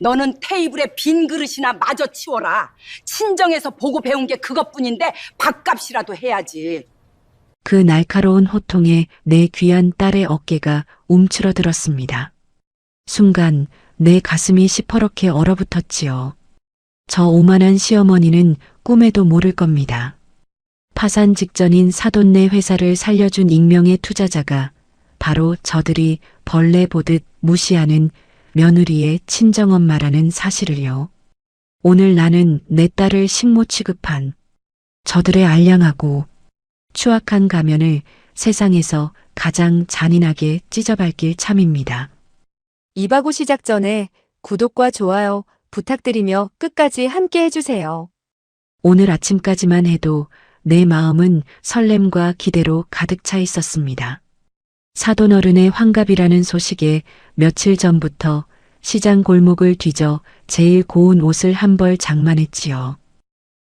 너는 테이블에 빈 그릇이나 마저 치워라. 친정에서 보고 배운 게 그것뿐인데 밥값이라도 해야지. 그 날카로운 호통에 내 귀한 딸의 어깨가 움츠러들었습니다. 순간 내 가슴이 시퍼렇게 얼어붙었지요. 저 오만한 시어머니는 꿈에도 모를 겁니다. 파산 직전인 사돈네 회사를 살려준 익명의 투자자가 바로 저들이 벌레 보듯 무시하는 며느리의 친정엄마라는 사실을요. 오늘 나는 내 딸을 식모 취급한 저들의 알량하고 추악한 가면을 세상에서 가장 잔인하게 찢어밟길 참입니다. 이바고 시작 전에 구독과 좋아요 부탁드리며 끝까지 함께 해주세요. 오늘 아침까지만 해도 내 마음은 설렘과 기대로 가득 차 있었습니다. 사돈어른의 환갑이라는 소식에 며칠 전부터 시장 골목을 뒤져 제일 고운 옷을 한 벌 장만했지요.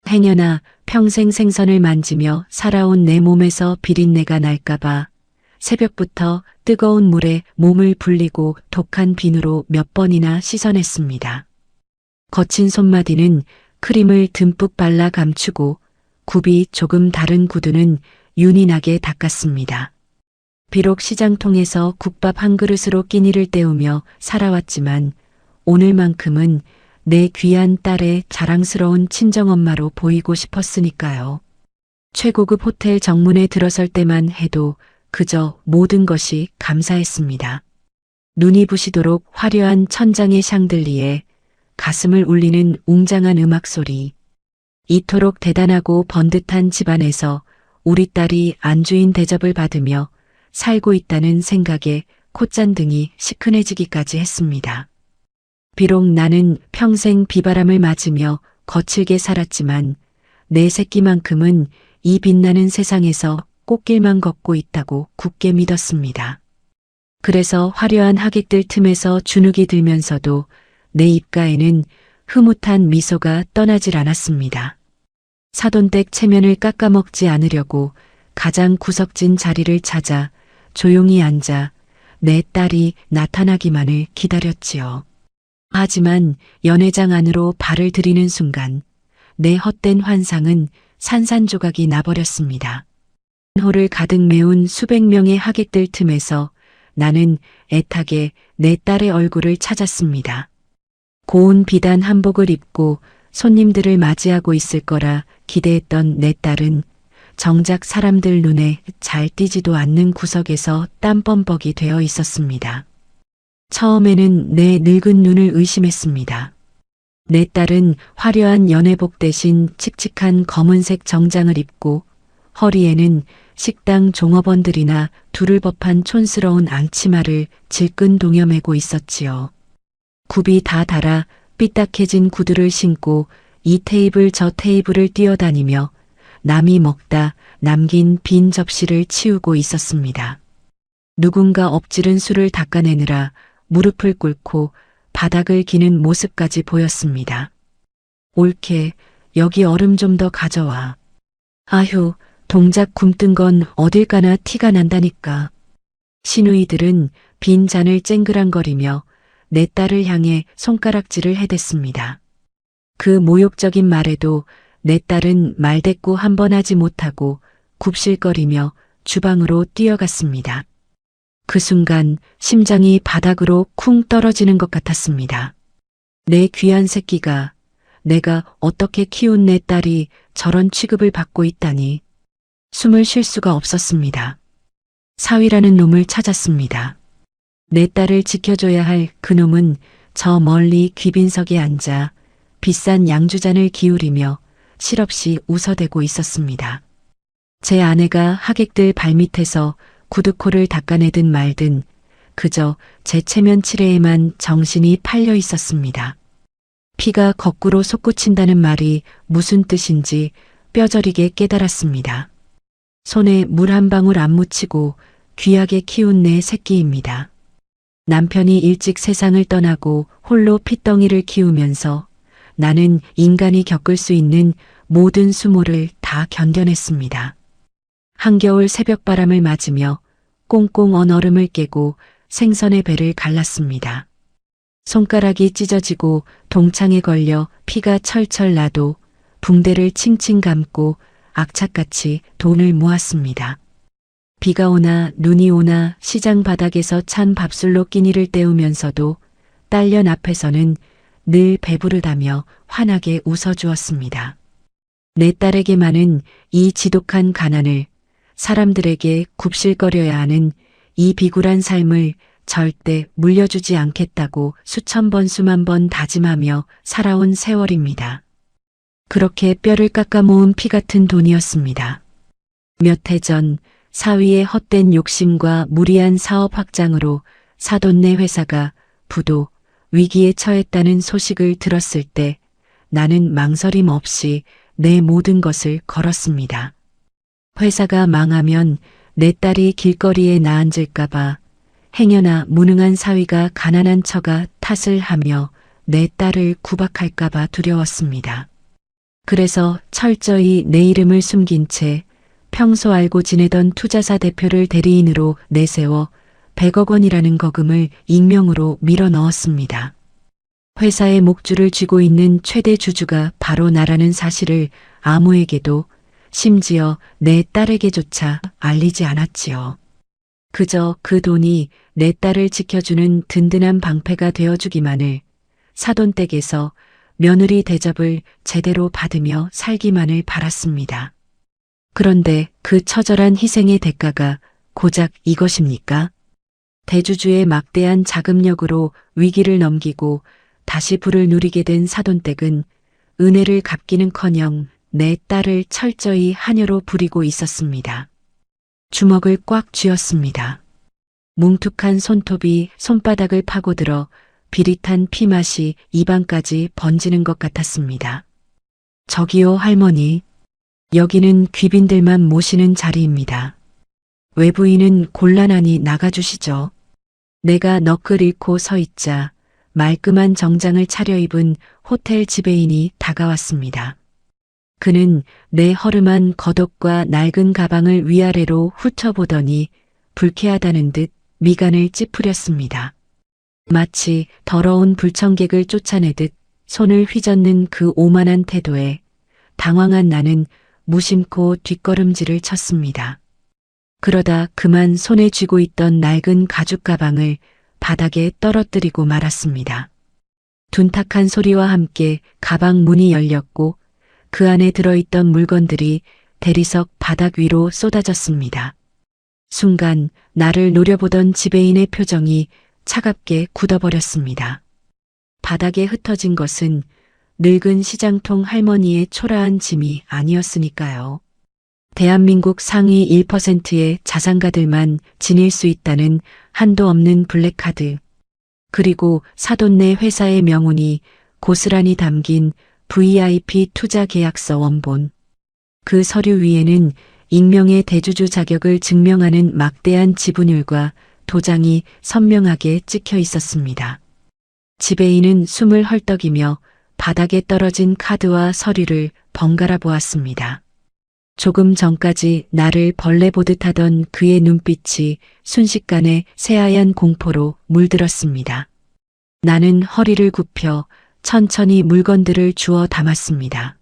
행여나 평생 생선을 만지며 살아온 내 몸에서 비린내가 날까봐 새벽부터 뜨거운 물에 몸을 불리고 독한 비누로 몇 번이나 씻어냈습니다. 거친 손마디는 크림을 듬뿍 발라 감추고 굽이 조금 다른 구두는 윤이 나게 닦았습니다. 비록 시장통에서 국밥 한 그릇으로 끼니를 때우며 살아왔지만 오늘만큼은 내 귀한 딸의 자랑스러운 친정엄마로 보이고 싶었으니까요. 최고급 호텔 정문에 들어설 때만 해도 그저 모든 것이 감사했습니다. 눈이 부시도록 화려한 천장의 샹들리에 가슴을 울리는 웅장한 음악 소리. 이토록 대단하고 번듯한 집안에서 우리 딸이 안주인 대접을 받으며 살고 있다는 생각에 콧잔등이 시큰해지기까지 했습니다. 비록 나는 평생 비바람을 맞으며 거칠게 살았지만 내 새끼만큼은 이 빛나는 세상에서 꽃길만 걷고 있다고 굳게 믿었습니다. 그래서 화려한 하객들 틈에서 주눅이 들면서도 내 입가에는 흐뭇한 미소가 떠나질 않았습니다. 사돈댁 체면을 깎아먹지 않으려고 가장 구석진 자리를 찾아 조용히 앉아 내 딸이 나타나기만을 기다렸지요. 하지만 연회장 안으로 발을 들이는 순간 내 헛된 환상은 산산조각이 나버렸습니다. 홀을 가득 메운 수백 명의 하객들 틈에서 나는 애타게 내 딸의 얼굴을 찾았습니다. 고운 비단 한복을 입고 손님들을 맞이하고 있을 거라 기대했던 내 딸은 정작 사람들 눈에 잘 띄지도 않는 구석에서 땀범벅이 되어 있었습니다. 처음에는 내 늙은 눈을 의심했습니다. 내 딸은 화려한 연회복 대신 칙칙한 검은색 정장을 입고 허리에는 식당 종업원들이나 두를 법한 촌스러운 앙치마를 질끈 동여매고 있었지요. 굽이 다 닳아 삐딱해진 구두를 신고 이 테이블 저 테이블을 뛰어다니며 남이 먹다 남긴 빈 접시를 치우고 있었습니다. 누군가 엎지른 술을 닦아내느라 무릎을 꿇고 바닥을 기는 모습까지 보였습니다. 옳게 여기 얼음 좀 더 가져와. 아휴, 동작 굼뜬 건 어딜 가나 티가 난다니까. 시누이들은 빈 잔을 쨍그랑거리며 내 딸을 향해 손가락질을 해댔습니다. 그 모욕적인 말에도 내 딸은 말대꾸 한 번 하지 못하고 굽실거리며 주방으로 뛰어갔습니다. 그 순간 심장이 바닥으로 쿵 떨어지는 것 같았습니다. 내 귀한 새끼가, 내가 어떻게 키운 내 딸이 저런 취급을 받고 있다니. 숨을 쉴 수가 없었습니다. 사위라는 놈을 찾았습니다. 내 딸을 지켜줘야 할 그놈은 저 멀리 귀빈석에 앉아 비싼 양주잔을 기울이며 실없이 웃어대고 있었습니다. 제 아내가 하객들 발밑에서 구두코를 닦아내든 말든 그저 제 체면 칠해에만 정신이 팔려 있었습니다. 피가 거꾸로 솟구친다는 말이 무슨 뜻인지 뼈저리게 깨달았습니다. 손에 물 한 방울 안 묻히고 귀하게 키운 내 새끼입니다. 남편이 일찍 세상을 떠나고 홀로 핏덩이를 키우면서 나는 인간이 겪을 수 있는 모든 수모를 다 견뎌냈습니다. 한겨울 새벽바람을 맞으며 꽁꽁 언 얼음을 깨고 생선의 배를 갈랐습니다. 손가락이 찢어지고 동창에 걸려 피가 철철 나도 붕대를 칭칭 감고 악착같이 돈을 모았습니다. 비가 오나 눈이 오나 시장 바닥에서 찬 밥술로 끼니를 때우면서도 딸년 앞에서는 늘 배부르다며 환하게 웃어주었습니다. 내 딸에게만은 이 지독한 가난을, 사람들에게 굽실거려야 하는 이 비굴한 삶을 절대 물려주지 않겠다고 수천 번 수만 번 다짐하며 살아온 세월입니다. 그렇게 뼈를 깎아 모은 피 같은 돈이었습니다. 몇 해 전 사위의 헛된 욕심과 무리한 사업 확장으로 사돈네 회사가 부도, 위기에 처했다는 소식을 들었을 때 나는 망설임 없이 내 모든 것을 걸었습니다. 회사가 망하면 내 딸이 길거리에 나앉을까봐 행여나 무능한 사위가 가난한 처가 탓을 하며 내 딸을 구박할까봐 두려웠습니다. 그래서 철저히 내 이름을 숨긴 채 평소 알고 지내던 투자사 대표를 대리인으로 내세워 100억 원이라는 거금을 익명으로 밀어 넣었습니다. 회사의 목줄을 쥐고 있는 최대 주주가 바로 나라는 사실을 아무에게도, 심지어 내 딸에게조차 알리지 않았지요. 그저 그 돈이 내 딸을 지켜주는 든든한 방패가 되어주기만을, 사돈댁에서 며느리 대접을 제대로 받으며 살기만을 바랐습니다. 그런데 그 처절한 희생의 대가가 고작 이것입니까? 대주주의 막대한 자금력으로 위기를 넘기고 다시 부를 누리게 된 사돈댁은 은혜를 갚기는커녕 내 딸을 철저히 하녀로 부리고 있었습니다. 주먹을 꽉 쥐었습니다. 뭉툭한 손톱이 손바닥을 파고들어 비릿한 피맛이 입안까지 번지는 것 같았습니다. 저기요 할머니, 여기는 귀빈들만 모시는 자리입니다. 외부인은 곤란하니 나가주시죠. 내가 너클 잃고 서 있자 말끔한 정장을 차려입은 호텔 지배인이 다가왔습니다. 그는 내 허름한 겉옷과 낡은 가방을 위아래로 훑어보더니 불쾌하다는 듯 미간을 찌푸렸습니다. 마치 더러운 불청객을 쫓아내듯 손을 휘젓는 그 오만한 태도에 당황한 나는 무심코 뒷걸음질을 쳤습니다. 그러다 그만 손에 쥐고 있던 낡은 가죽 가방을 바닥에 떨어뜨리고 말았습니다. 둔탁한 소리와 함께 가방 문이 열렸고 그 안에 들어있던 물건들이 대리석 바닥 위로 쏟아졌습니다. 순간 나를 노려보던 지배인의 표정이 차갑게 굳어버렸습니다. 바닥에 흩어진 것은 늙은 시장통 할머니의 초라한 짐이 아니었으니까요. 대한민국 상위 1%의 자산가들만 지닐 수 있다는 한도 없는 블랙카드, 그리고 사돈네 회사의 명운이 고스란히 담긴 VIP 투자 계약서 원본. 그 서류 위에는 익명의 대주주 자격을 증명하는 막대한 지분율과 도장이 선명하게 찍혀 있었습니다. 지배인은 숨을 헐떡이며 바닥에 떨어진 카드와 서류를 번갈아 보았습니다. 조금 전까지 나를 벌레 보듯 하던 그의 눈빛이 순식간에 새하얀 공포로 물들었습니다. 나는 허리를 굽혀 천천히 물건들을 주워 담았습니다.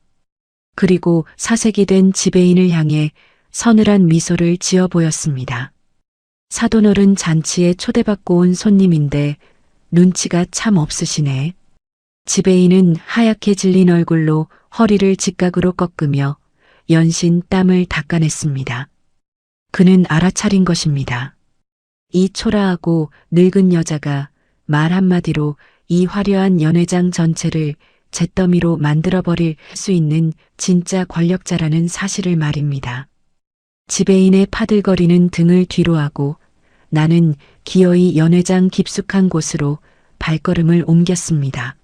그리고 사색이 된 지배인을 향해 서늘한 미소를 지어 보였습니다. 사돈어른 잔치에 초대받고 온 손님인데 눈치가 참 없으시네. 지배인은 하얗게 질린 얼굴로 허리를 직각으로 꺾으며 연신 땀을 닦아냈습니다. 그는 알아차린 것입니다. 이 초라하고 늙은 여자가 말 한마디로 이 화려한 연회장 전체를 잿더미로 만들어버릴 수 있는 진짜 권력자라는 사실을 말입니다. 지배인의 파들거리는 등을 뒤로 하고 나는 기어이 연회장 깊숙한 곳으로 발걸음을 옮겼습니다.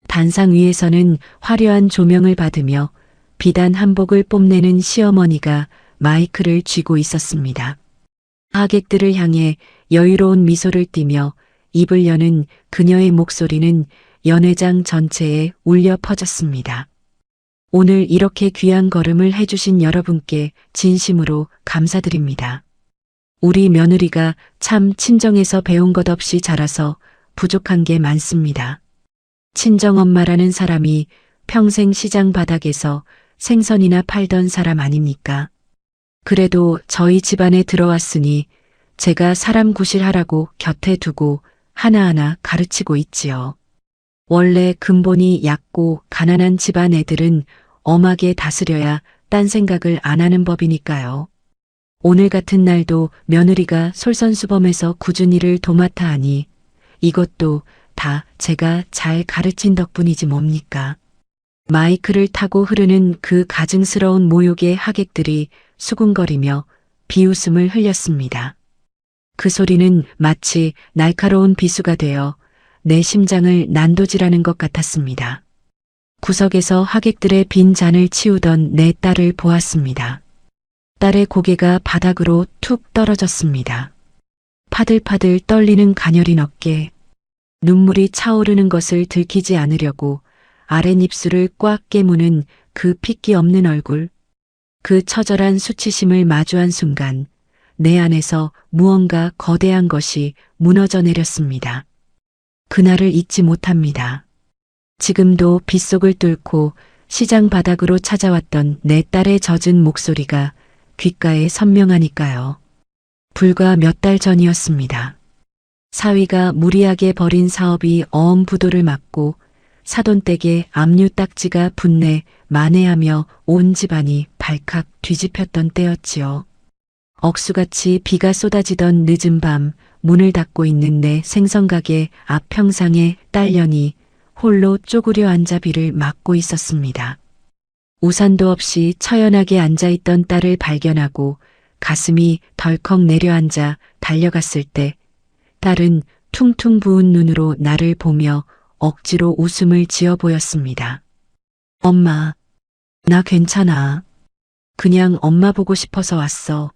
단상 위에서는 화려한 조명을 받으며 비단 한복을 뽐내는 시어머니가 마이크를 쥐고 있었습니다. 하객들을 향해 여유로운 미소를 띠며 입을 여는 그녀의 목소리는 연회장 전체에 울려 퍼졌습니다. 오늘 이렇게 귀한 걸음을 해주신 여러분께 진심으로 감사드립니다. 우리 며느리가 참 친정에서 배운 것 없이 자라서 부족한 게 많습니다. 친정엄마라는 사람이 평생 시장 바닥에서 생선이나 팔던 사람 아닙니까? 그래도 저희 집안에 들어왔으니 제가 사람 구실하라고 곁에 두고 하나하나 가르치고 있지요. 원래 근본이 얕고 가난한 집안 애들은 엄하게 다스려야 딴 생각을 안 하는 법이니까요. 오늘 같은 날도 며느리가 솔선수범해서 굳은 일을 도맡아 하니 이것도 다 제가 잘 가르친 덕분이지 뭡니까? 마이크를 타고 흐르는 그 가증스러운 모욕의 하객들이 수군거리며 비웃음을 흘렸습니다. 그 소리는 마치 날카로운 비수가 되어 내 심장을 난도질하는 것 같았습니다. 구석에서 하객들의 빈 잔을 치우던 내 딸을 보았습니다. 딸의 고개가 바닥으로 툭 떨어졌습니다. 파들파들 떨리는 가녀린 어깨, 눈물이 차오르는 것을 들키지 않으려고 아랫입술을 꽉 깨무는 그 핏기 없는 얼굴, 그 처절한 수치심을 마주한 순간 내 안에서 무언가 거대한 것이 무너져 내렸습니다. 그날을 잊지 못합니다. 지금도 빗속을 뚫고 시장 바닥으로 찾아왔던 내 딸의 젖은 목소리가 귓가에 선명하니까요. 불과 몇 달 전이었습니다. 사위가 무리하게 벌인 사업이 어음부도를 맞고 사돈댁에 압류 딱지가 분내 만회하며 온 집안이 발칵 뒤집혔던 때였지요. 억수같이 비가 쏟아지던 늦은 밤 문을 닫고 있는 내 생선가게 앞 평상에 딸년이 홀로 쪼그려 앉아 비를 맞고 있었습니다. 우산도 없이 처연하게 앉아있던 딸을 발견하고 가슴이 덜컥 내려앉아 달려갔을 때 딸은 퉁퉁 부은 눈으로 나를 보며 억지로 웃음을 지어 보였습니다. 엄마, 나 괜찮아. 그냥 엄마 보고 싶어서 왔어.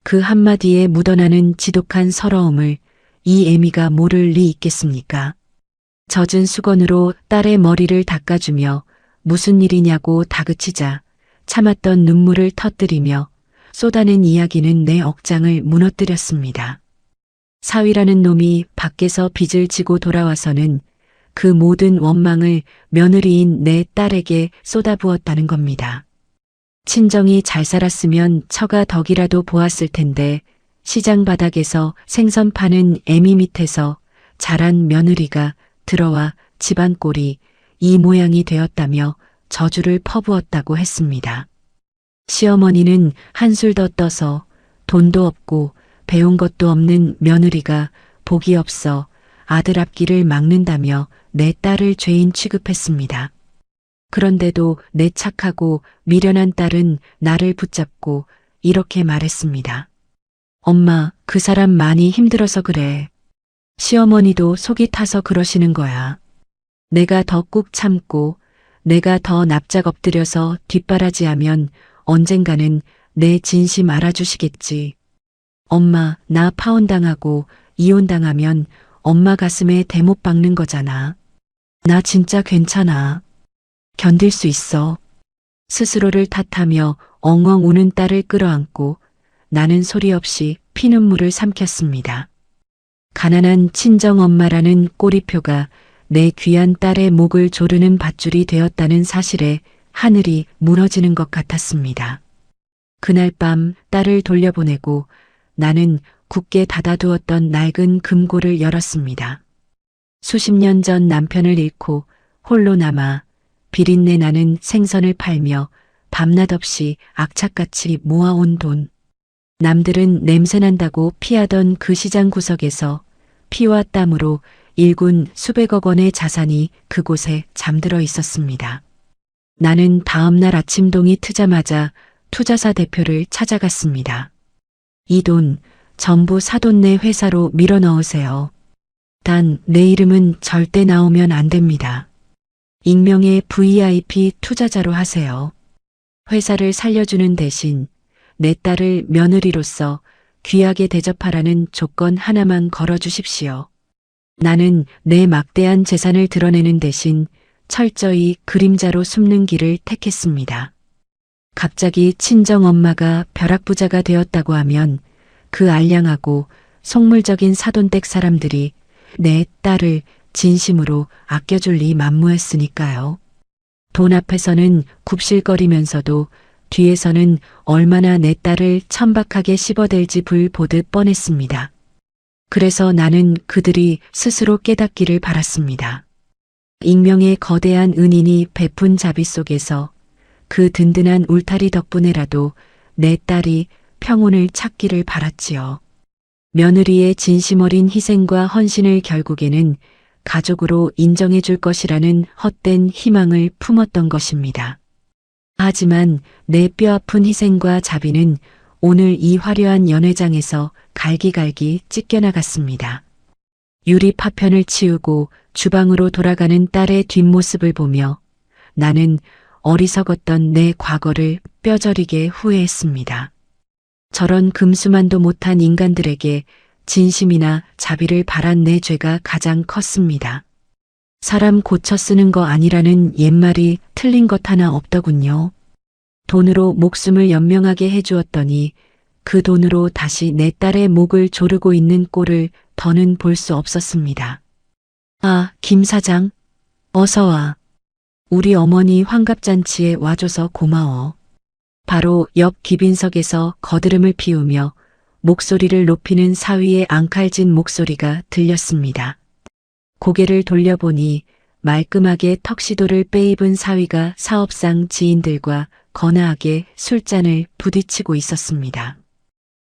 그 한마디에 묻어나는 지독한 서러움을 이 애미가 모를 리 있겠습니까? 젖은 수건으로 딸의 머리를 닦아주며 무슨 일이냐고 다그치자 참았던 눈물을 터뜨리며 쏟아낸 이야기는 내 억장을 무너뜨렸습니다. 사위라는 놈이 밖에서 빚을 지고 돌아와서는 그 모든 원망을 며느리인 내 딸에게 쏟아부었다는 겁니다. 친정이 잘 살았으면 처가 덕이라도 보았을 텐데 시장 바닥에서 생선 파는 애미 밑에서 자란 며느리가 들어와 집안 꼴이 이 모양이 되었다며 저주를 퍼부었다고 했습니다. 시어머니는 한술 더 떠서 돈도 없고 배운 것도 없는 며느리가 복이 없어 아들 앞길을 막는다며 내 딸을 죄인 취급했습니다. 그런데도 내 착하고 미련한 딸은 나를 붙잡고 이렇게 말했습니다. 엄마, 그 사람 많이 힘들어서 그래. 시어머니도 속이 타서 그러시는 거야. 내가 더 꾹 참고 내가 더 납작 엎드려서 뒷바라지하면 언젠가는 내 진심 알아주시겠지. 엄마, 나 파혼당하고 이혼당하면 엄마 가슴에 대못 박는 거잖아. 나 진짜 괜찮아. 견딜 수 있어. 스스로를 탓하며 엉엉 우는 딸을 끌어안고 나는 소리 없이 피눈물을 삼켰습니다. 가난한 친정엄마라는 꼬리표가 내 귀한 딸의 목을 조르는 밧줄이 되었다는 사실에 하늘이 무너지는 것 같았습니다. 그날 밤 딸을 돌려보내고 나는 굳게 닫아두었던 낡은 금고를 열었습니다. 수십 년 전 남편을 잃고 홀로 남아 비린내 나는 생선을 팔며 밤낮 없이 악착같이 모아온 돈. 남들은 냄새난다고 피하던 그 시장 구석에서 피와 땀으로 일군 수백억 원의 자산이 그곳에 잠들어 있었습니다. 나는 다음 날 아침동이 트자마자 투자사 대표를 찾아갔습니다. 이 돈 전부 사돈네 회사로 밀어 넣으세요. 단 내 이름은 절대 나오면 안 됩니다. 익명의 VIP 투자자로 하세요. 회사를 살려주는 대신 내 딸을 며느리로서 귀하게 대접하라는 조건 하나만 걸어주십시오. 나는 내 막대한 재산을 드러내는 대신 철저히 그림자로 숨는 길을 택했습니다. 갑자기 친정엄마가 벼락부자가 되었다고 하면 그 알량하고 속물적인 사돈댁 사람들이 내 딸을 진심으로 아껴줄 리 만무했으니까요. 돈 앞에서는 굽실거리면서도 뒤에서는 얼마나 내 딸을 천박하게 씹어댈지 불 보듯 뻔했습니다. 그래서 나는 그들이 스스로 깨닫기를 바랐습니다. 익명의 거대한 은인이 베푼 자비 속에서 그 든든한 울타리 덕분에라도 내 딸이 평온을 찾기를 바랐지요. 며느리의 진심 어린 희생과 헌신을 결국에는 가족으로 인정해 줄 것이라는 헛된 희망을 품었던 것입니다. 하지만 내 뼈아픈 희생과 자비는 오늘 이 화려한 연회장에서 갈기갈기 찢겨나갔습니다. 유리 파편을 치우고 주방으로 돌아가는 딸의 뒷모습을 보며 나는 어리석었던 내 과거를 뼈저리게 후회했습니다. 저런 금수만도 못한 인간들에게 진심이나 자비를 바란 내 죄가 가장 컸습니다. 사람 고쳐 쓰는 거 아니라는 옛말이 틀린 것 하나 없더군요. 돈으로 목숨을 연명하게 해주었더니 그 돈으로 다시 내 딸의 목을 조르고 있는 꼴을 더는 볼 수 없었습니다. 아, 김 사장, 어서 와. 우리 어머니 환갑잔치에 와줘서 고마워. 바로 옆 귀빈석에서 거드름을 피우며 목소리를 높이는 사위의 앙칼진 목소리가 들렸습니다. 고개를 돌려보니 말끔하게 턱시도를 빼입은 사위가 사업상 지인들과 거나하게 술잔을 부딪히고 있었습니다.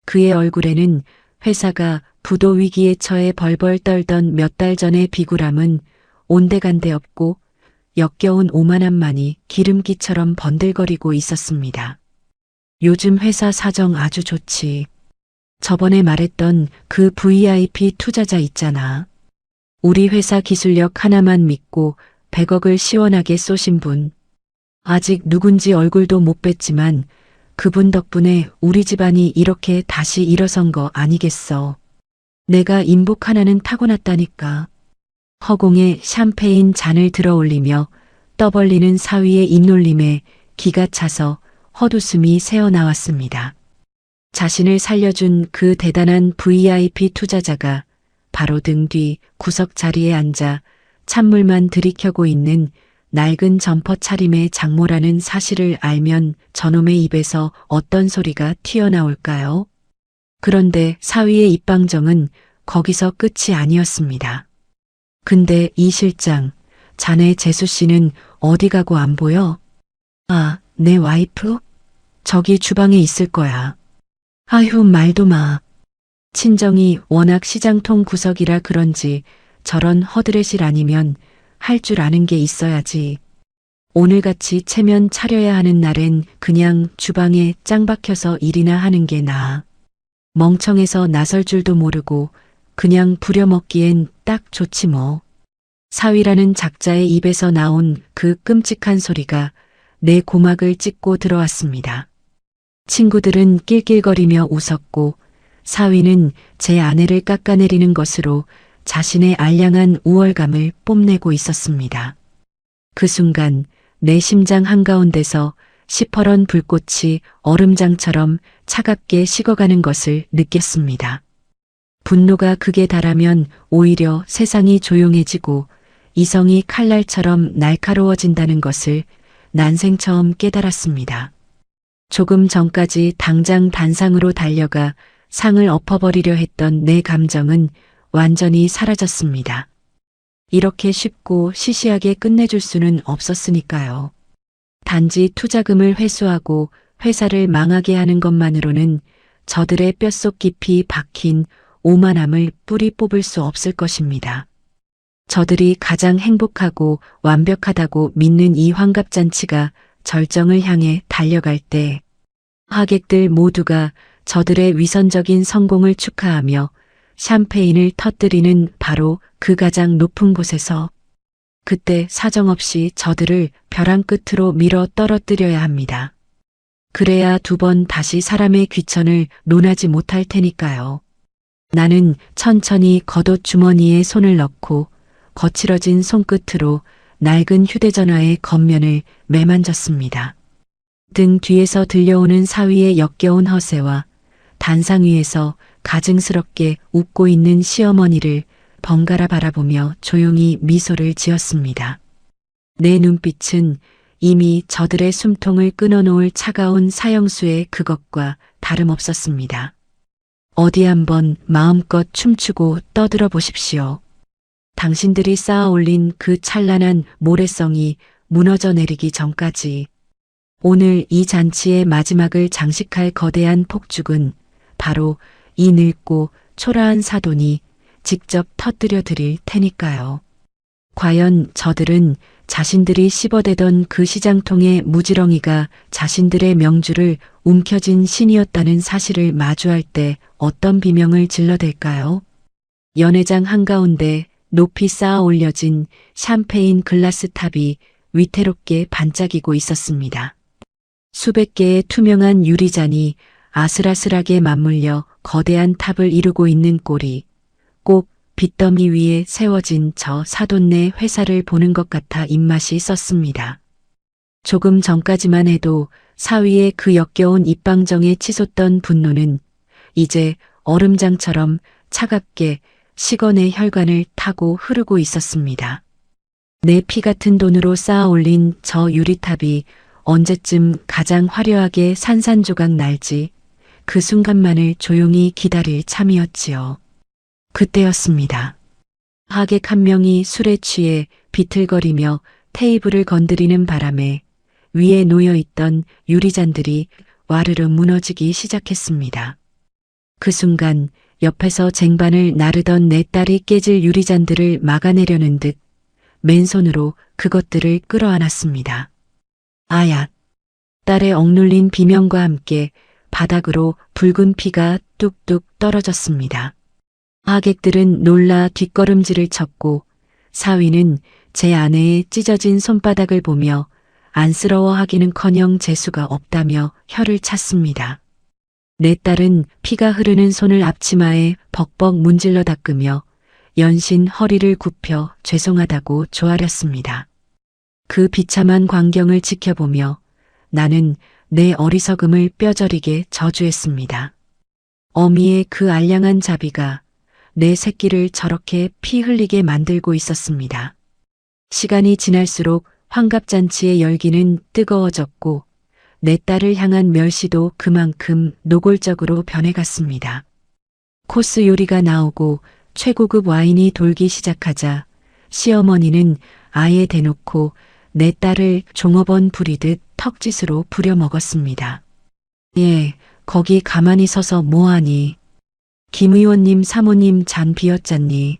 그의 얼굴에는 회사가 부도 위기에 처해 벌벌 떨던 몇 달 전의 비굴함은 온데간데 없고 역겨운 오만함만이 기름기처럼 번들거리고 있었습니다. 요즘 회사 사정 아주 좋지. 저번에 말했던 그 VIP 투자자 있잖아. 우리 회사 기술력 하나만 믿고 100억을 시원하게 쏘신 분. 아직 누군지 얼굴도 못 뵀지만 그분 덕분에 우리 집안이 이렇게 다시 일어선 거 아니겠어. 내가 인복 하나는 타고났다니까. 허공에 샴페인 잔을 들어 올리며 떠벌리는 사위의 입놀림에 기가 차서 헛웃음이 새어나왔습니다. 자신을 살려준 그 대단한 VIP 투자자가 바로 등 뒤 구석 자리에 앉아 찬물만 들이켜고 있는 낡은 점퍼 차림의 장모라는 사실을 알면 저놈의 입에서 어떤 소리가 튀어나올까요? 그런데 사위의 입방정은 거기서 끝이 아니었습니다. 근데 이 실장, 자네 재수 씨는 어디 가고 안 보여? 아, 내 와이프? 저기 주방에 있을 거야. 아휴, 말도 마. 친정이 워낙 시장통 구석이라 그런지 저런 허드렛일 아니면 할 줄 아는 게 있어야지. 오늘같이 체면 차려야 하는 날엔 그냥 주방에 짱 박혀서 일이나 하는 게 나아. 멍청해서 나설 줄도 모르고 그냥 부려먹기엔 딱 좋지 뭐. 사위라는 작자의 입에서 나온 그 끔찍한 소리가 내 고막을 찢고 들어왔습니다. 친구들은 낄낄거리며 웃었고 사위는 제 아내를 깎아내리는 것으로 자신의 알량한 우월감을 뽐내고 있었습니다. 그 순간 내 심장 한가운데서 시퍼런 불꽃이 얼음장처럼 차갑게 식어가는 것을 느꼈습니다. 분노가 극에 달하면 오히려 세상이 조용해지고 이성이 칼날처럼 날카로워진다는 것을 난생 처음 깨달았습니다. 조금 전까지 당장 단상으로 달려가 상을 엎어버리려 했던 내 감정은 완전히 사라졌습니다. 이렇게 쉽고 시시하게 끝내줄 수는 없었으니까요. 단지 투자금을 회수하고 회사를 망하게 하는 것만으로는 저들의 뼛속 깊이 박힌 오만함을 뿌리 뽑을 수 없을 것입니다. 저들이 가장 행복하고 완벽하다고 믿는 이 환갑잔치가 절정을 향해 달려갈 때 하객들 모두가 저들의 위선적인 성공을 축하하며 샴페인을 터뜨리는 바로 그 가장 높은 곳에서 그때 사정없이 저들을 벼랑 끝으로 밀어 떨어뜨려야 합니다. 그래야 두 번 다시 사람의 귀천을 논하지 못할 테니까요. 나는 천천히 겉옷 주머니에 손을 넣고 거칠어진 손끝으로 낡은 휴대전화의 겉면을 매만졌습니다. 등 뒤에서 들려오는 사위의 역겨운 허세와 단상 위에서 가증스럽게 웃고 있는 시어머니를 번갈아 바라보며 조용히 미소를 지었습니다. 내 눈빛은 이미 저들의 숨통을 끊어놓을 차가운 사형수의 그것과 다름없었습니다. 어디 한번 마음껏 춤추고 떠들어 보십시오. 당신들이 쌓아 올린 그 찬란한 모래성이 무너져 내리기 전까지. 오늘 이 잔치의 마지막을 장식할 거대한 폭죽은 바로 이 늙고 초라한 사돈이 직접 터뜨려 드릴 테니까요. 과연 저들은 자신들이 씹어대던 그 시장통의 무지렁이가 자신들의 명주를 움켜쥔 신이었다는 사실을 마주할 때 어떤 비명을 질러댈까요? 연회장 한가운데 높이 쌓아 올려진 샴페인 글라스 탑이 위태롭게 반짝이고 있었습니다. 수백 개의 투명한 유리잔이 아슬아슬하게 맞물려 거대한 탑을 이루고 있는 꼴이 꼭 빚더미 위에 세워진 저 사돈네 회사를 보는 것 같아 입맛이 썼습니다. 조금 전까지만 해도 사위의 그 역겨운 입방정에 치솟던 분노는 이제 얼음장처럼 차갑게 식어 내 혈관을 타고 흐르고 있었습니다. 내 피 같은 돈으로 쌓아 올린 저 유리탑이 언제쯤 가장 화려하게 산산조각 날지 그 순간만을 조용히 기다릴 참이었지요. 그때였습니다. 하객 한 명이 술에 취해 비틀거리며 테이블을 건드리는 바람에 위에 놓여있던 유리잔들이 와르르 무너지기 시작했습니다. 그 순간 옆에서 쟁반을 나르던 내 딸이 깨질 유리잔들을 막아내려는 듯 맨손으로 그것들을 끌어안았습니다. 아야! 딸의 억눌린 비명과 함께 바닥으로 붉은 피가 뚝뚝 떨어졌습니다. 하객들은 놀라 뒷걸음질을 쳤고 사위는 제 아내의 찢어진 손바닥을 보며 안쓰러워하기는커녕 재수가 없다며 혀를 찼습니다. 내 딸은 피가 흐르는 손을 앞치마에 벅벅 문질러 닦으며 연신 허리를 굽혀 죄송하다고 조아렸습니다. 그 비참한 광경을 지켜보며 나는 내 어리석음을 뼈저리게 저주했습니다. 어미의 그 알량한 자비가 내 새끼를 저렇게 피 흘리게 만들고 있었습니다. 시간이 지날수록 환갑잔치의 열기는 뜨거워졌고 내 딸을 향한 멸시도 그만큼 노골적으로 변해갔습니다. 코스 요리가 나오고 최고급 와인이 돌기 시작하자 시어머니는 아예 대놓고 내 딸을 종업원 부리듯 턱짓으로 부려먹었습니다. 예, 거기 가만히 서서 뭐하니? 김 의원님 사모님 잔 비었잖니.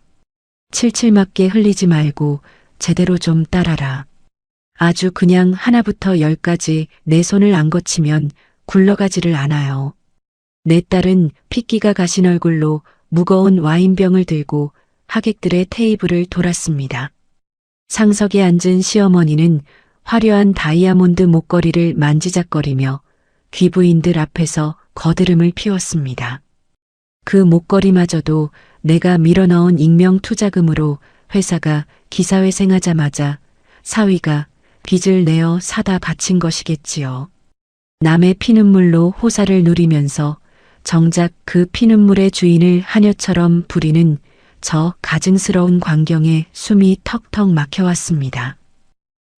칠칠 맞게 흘리지 말고 제대로 좀 따라라. 아주 그냥 하나부터 열까지 내 손을 안 거치면 굴러가지를 않아요. 내 딸은 핏기가 가신 얼굴로 무거운 와인병을 들고 하객들의 테이블을 돌았습니다. 상석에 앉은 시어머니는 화려한 다이아몬드 목걸이를 만지작거리며 귀부인들 앞에서 거드름을 피웠습니다. 그 목걸이마저도 내가 밀어넣은 익명 투자금으로 회사가 기사회생하자마자 사위가 빚을 내어 사다 바친 것이겠지요. 남의 피눈물로 호사를 누리면서 정작 그 피눈물의 주인을 하녀처럼 부리는 저 가증스러운 광경에 숨이 턱턱 막혀왔습니다.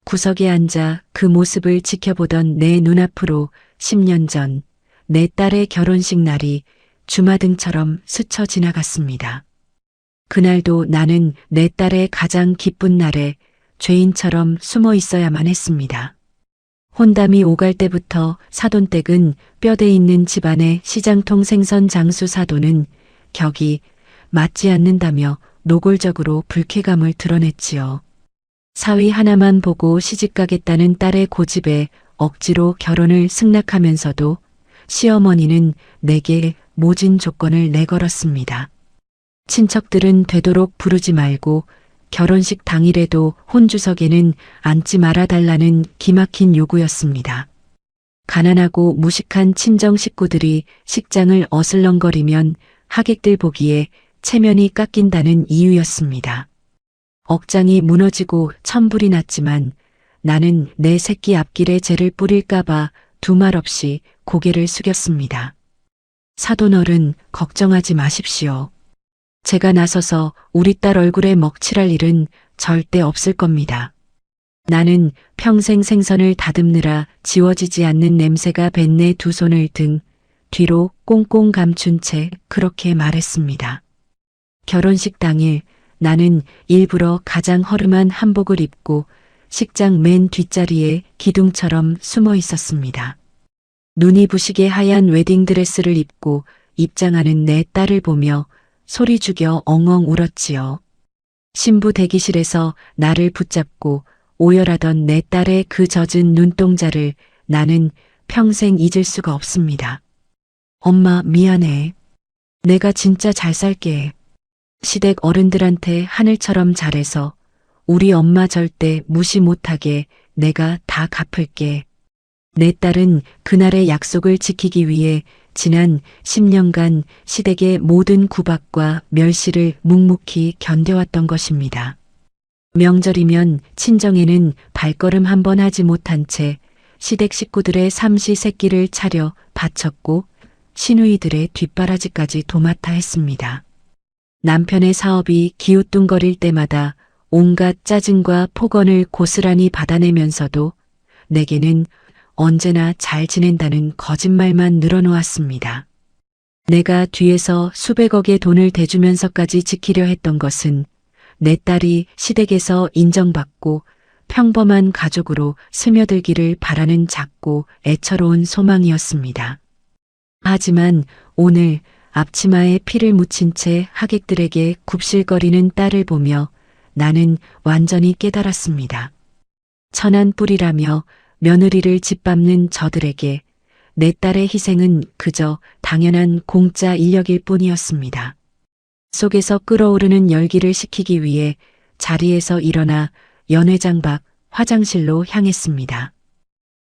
구석에 앉아 그 모습을 지켜보던 내 눈앞으로 10년 전 내 딸의 결혼식 날이 주마등처럼 스쳐 지나갔습니다. 그날도 나는 내 딸의 가장 기쁜 날에 죄인처럼 숨어 있어야만 했습니다. 혼담이 오갈 때부터 사돈댁은 뼈대 있는 집안의 시장통 생선 장수 사돈은 격이 맞지 않는다며 노골적으로 불쾌감을 드러냈지요. 사위 하나만 보고 시집가겠다는 딸의 고집에 억지로 결혼을 승낙하면서도 시어머니는 내게 모진 조건을 내걸었습니다. 친척들은 되도록 부르지 말고 결혼식 당일에도 혼주석에는 앉지 말아달라는 기막힌 요구였습니다. 가난하고 무식한 친정 식구들이 식장을 어슬렁거리면 하객들 보기에 체면이 깎인다는 이유였습니다. 억장이 무너지고 천불이 났지만 나는 내 새끼 앞길에 죄를 뿌릴까봐 두말 없이 고개를 숙였습니다. 사돈어른 걱정하지 마십시오. 제가 나서서 우리 딸 얼굴에 먹칠할 일은 절대 없을 겁니다. 나는 평생 생선을 다듬느라 지워지지 않는 냄새가 밴 내 두 손을 등 뒤로 꽁꽁 감춘 채 그렇게 말했습니다. 결혼식 당일 나는 일부러 가장 허름한 한복을 입고 식장 맨 뒷자리에 기둥처럼 숨어 있었습니다. 눈이 부시게 하얀 웨딩드레스를 입고 입장하는 내 딸을 보며 소리 죽여 엉엉 울었지요. 신부 대기실에서 나를 붙잡고 오열하던 내 딸의 그 젖은 눈동자를 나는 평생 잊을 수가 없습니다. 엄마 미안해. 내가 진짜 잘 살게. 시댁 어른들한테 하늘처럼 잘해서 우리 엄마 절대 무시 못하게 내가 다 갚을게. 내 딸은 그날의 약속을 지키기 위해 지난 10년간 시댁의 모든 구박과 멸시를 묵묵히 견뎌왔던 것입니다. 명절이면 친정에는 발걸음 한 번 하지 못한 채 시댁 식구들의 삼시세끼를 차려 바쳤고 시누이들의 뒷바라지까지 도맡아 했습니다. 남편의 사업이 기우뚱거릴 때마다 온갖 짜증과 폭언을 고스란히 받아내면서도 내게는 언제나 잘 지낸다는 거짓말만 늘어놓았습니다. 내가 뒤에서 수백억의 돈을 대주면서까지 지키려 했던 것은 내 딸이 시댁에서 인정받고 평범한 가족으로 스며들기를 바라는 작고 애처로운 소망이었습니다. 하지만 오늘 앞치마에 피를 묻힌 채 하객들에게 굽실거리는 딸을 보며 나는 완전히 깨달았습니다. 천한 뿔이라며 며느리를 짓밟는 저들에게 내 딸의 희생은 그저 당연한 공짜 인력일 뿐이었습니다. 속에서 끓어오르는 열기를 식히기 위해 자리에서 일어나 연회장 밖 화장실로 향했습니다.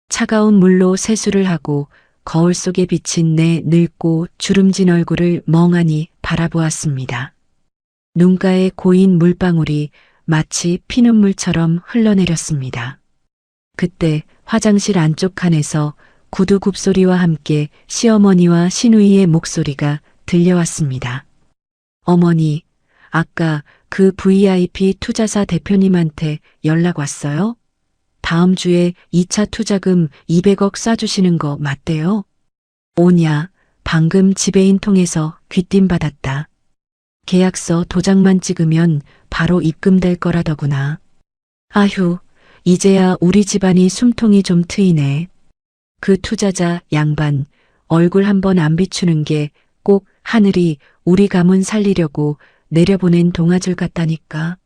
차가운 물로 세수를 하고 거울 속에 비친 내 늙고 주름진 얼굴을 멍하니 바라보았습니다. 눈가에 고인 물방울이 마치 피눈물처럼 흘러내렸습니다. 그때 화장실 안쪽 칸에서 구두 굽소리와 함께 시어머니와 시누이의 목소리가 들려왔습니다. 어머니, 아까 그 VIP 투자사 대표님한테 연락 왔어요? 다음 주에 2차 투자금 200억 쏴주시는 거 맞대요? 오냐, 방금 지배인 통해서 귀띔 받았다. 계약서 도장만 찍으면 바로 입금될 거라더구나. 아휴, 이제야 우리 집안이 숨통이 좀 트이네. 그 투자자 양반 얼굴 한번 안 비추는 게 꼭 하늘이 우리 가문 살리려고 내려보낸 동아줄 같다니까.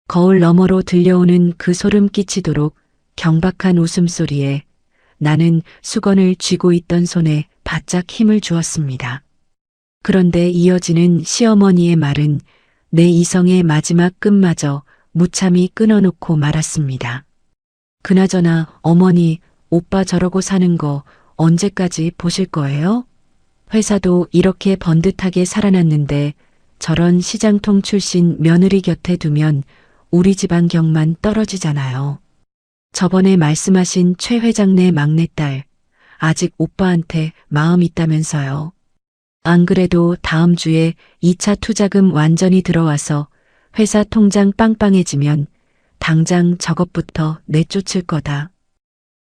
거울 너머로 들려오는 그 소름 끼치도록 경박한 웃음소리에 나는 수건을 쥐고 있던 손에 바짝 힘을 주었습니다. 그런데 이어지는 시어머니의 말은 내 이성의 마지막 끈마저 무참히 끊어놓고 말았습니다. 그나저나 어머니, 오빠 저러고 사는 거 언제까지 보실 거예요? 회사도 이렇게 번듯하게 살아났는데 저런 시장통 출신 며느리 곁에 두면 우리 집안 경만 떨어지잖아요. 저번에 말씀하신 최 회장네 막내딸, 아직 오빠한테 마음 있다면서요. 안 그래도 다음 주에 2차 투자금 완전히 들어와서 회사 통장 빵빵해지면 당장 저것부터 내쫓을 거다.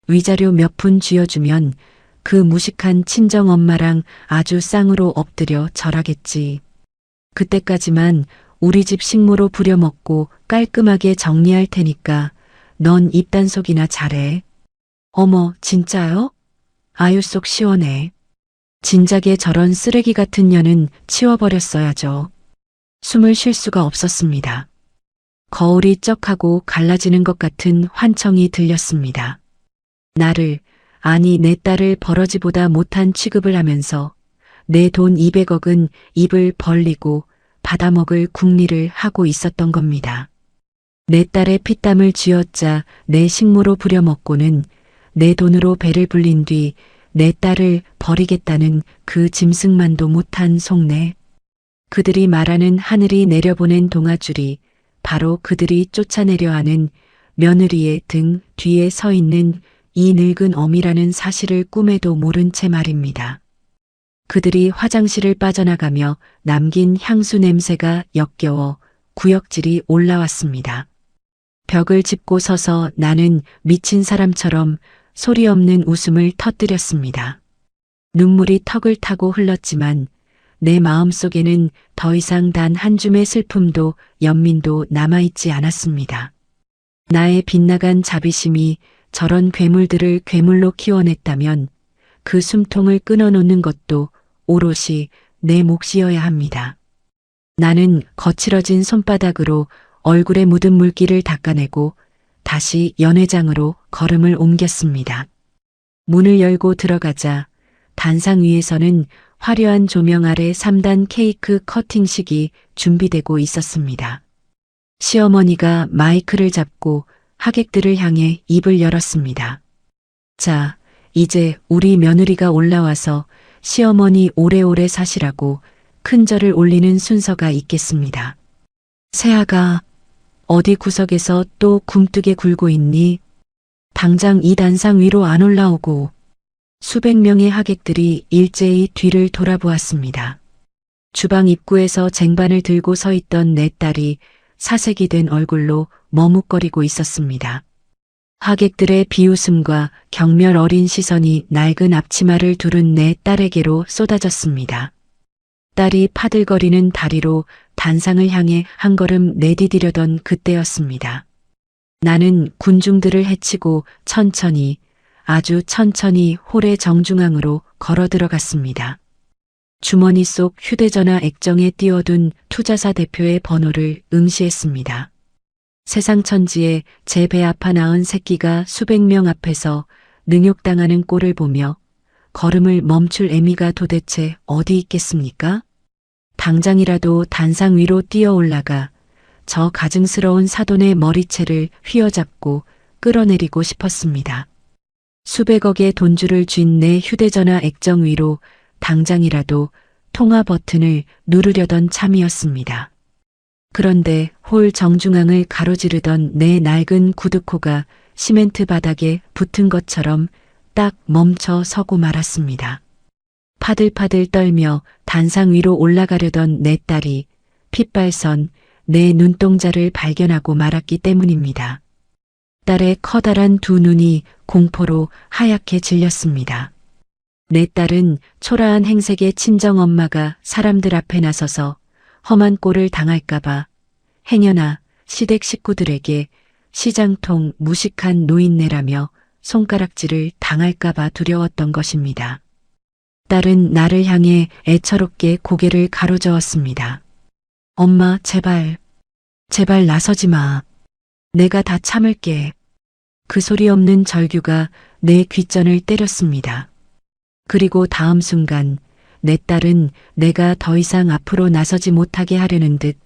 위자료 몇 푼 쥐어주면 그 무식한 친정엄마랑 아주 쌍으로 엎드려 절하겠지. 그때까지만 우리 집 식모로 부려먹고 깔끔하게 정리할 테니까 넌 입단속이나 잘해. 어머, 진짜요? 아유 속 시원해. 진작에 저런 쓰레기 같은 년은 치워버렸어야죠. 숨을 쉴 수가 없었습니다. 거울이 쩍하고 갈라지는 것 같은 환청이 들렸습니다. 나를, 아니 내 딸을 버러지보다 못한 취급을 하면서 내 돈 200억은 입을 벌리고 받아먹을 궁리를 하고 있었던 겁니다. 내 딸의 피땀을 쥐어짜 내 식모로 부려먹고는 내 돈으로 배를 불린 뒤 내 딸을 버리겠다는 그 짐승만도 못한 속내. 그들이 말하는 하늘이 내려보낸 동아줄이 바로 그들이 쫓아내려 하는 며느리의 등 뒤에 서 있는 이 늙은 어미라는 사실을 꿈에도 모른 채 말입니다. 그들이 화장실을 빠져나가며 남긴 향수 냄새가 역겨워 구역질이 올라왔습니다. 벽을 짚고 서서 나는 미친 사람처럼 소리 없는 웃음을 터뜨렸습니다. 눈물이 턱을 타고 흘렀지만 내 마음속에는 더 이상 단 한 줌의 슬픔도 연민도 남아있지 않았습니다. 나의 빗나간 자비심이 저런 괴물들을 괴물로 키워냈다면 그 숨통을 끊어놓는 것도 오롯이 내 몫이어야 합니다. 나는 거칠어진 손바닥으로 얼굴에 묻은 물기를 닦아내고 다시 연회장으로 걸음을 옮겼습니다. 문을 열고 들어가자 단상 위에서는 화려한 조명 아래 3단 케이크 커팅식이 준비되고 있었습니다. 시어머니가 마이크를 잡고 하객들을 향해 입을 열었습니다. 자, 이제 우리 며느리가 올라와서 시어머니 오래오래 사시라고 큰절을 올리는 순서가 있겠습니다. 새아가 어디 구석에서 또 굼뜨게 굴고 있니? 당장 이 단상 위로 안 올라오고. 수백 명의 하객들이 일제히 뒤를 돌아보았습니다. 주방 입구에서 쟁반을 들고 서 있던 내 딸이 사색이 된 얼굴로 머뭇거리고 있었습니다. 하객들의 비웃음과 경멸 어린 시선이 낡은 앞치마를 두른 내 딸에게로 쏟아졌습니다. 딸이 파들거리는 다리로 단상을 향해 한 걸음 내디디려던 그때였습니다. 나는 군중들을 헤치고 천천히 아주 천천히 홀의 정중앙으로 걸어 들어갔습니다. 주머니 속 휴대전화 액정에 띄워둔 투자사 대표의 번호를 응시했습니다. 세상 천지에 제 배 아파 낳은 새끼가 수백 명 앞에서 능욕당하는 꼴을 보며 걸음을 멈출 애미가 도대체 어디 있겠습니까? 당장이라도 단상 위로 뛰어 올라가 저 가증스러운 사돈의 머리채를 휘어잡고 끌어내리고 싶었습니다. 수백억의 돈줄을 쥔 내 휴대전화 액정 위로 당장이라도 통화 버튼을 누르려던 참이었습니다. 그런데 홀 정중앙을 가로지르던 내 낡은 구두코가 시멘트 바닥에 붙은 것처럼 딱 멈춰 서고 말았습니다. 파들파들 떨며 단상 위로 올라가려던 내 딸이 핏발선 내 눈동자를 발견하고 말았기 때문입니다. 딸의 커다란 두 눈이 공포로 하얗게 질렸습니다. 내 딸은 초라한 행색의 친정엄마가 사람들 앞에 나서서 험한 꼴을 당할까봐 행여나 시댁 식구들에게 시장통 무식한 노인네라며 손가락질을 당할까봐 두려웠던 것입니다. 딸은 나를 향해 애처롭게 고개를 가로저었습니다. 엄마, 제발 나서지 마. 내가 다 참을게. 그 소리 없는 절규가 내 귓전을 때렸습니다. 그리고 다음 순간 내 딸은 내가 더 이상 앞으로 나서지 못하게 하려는 듯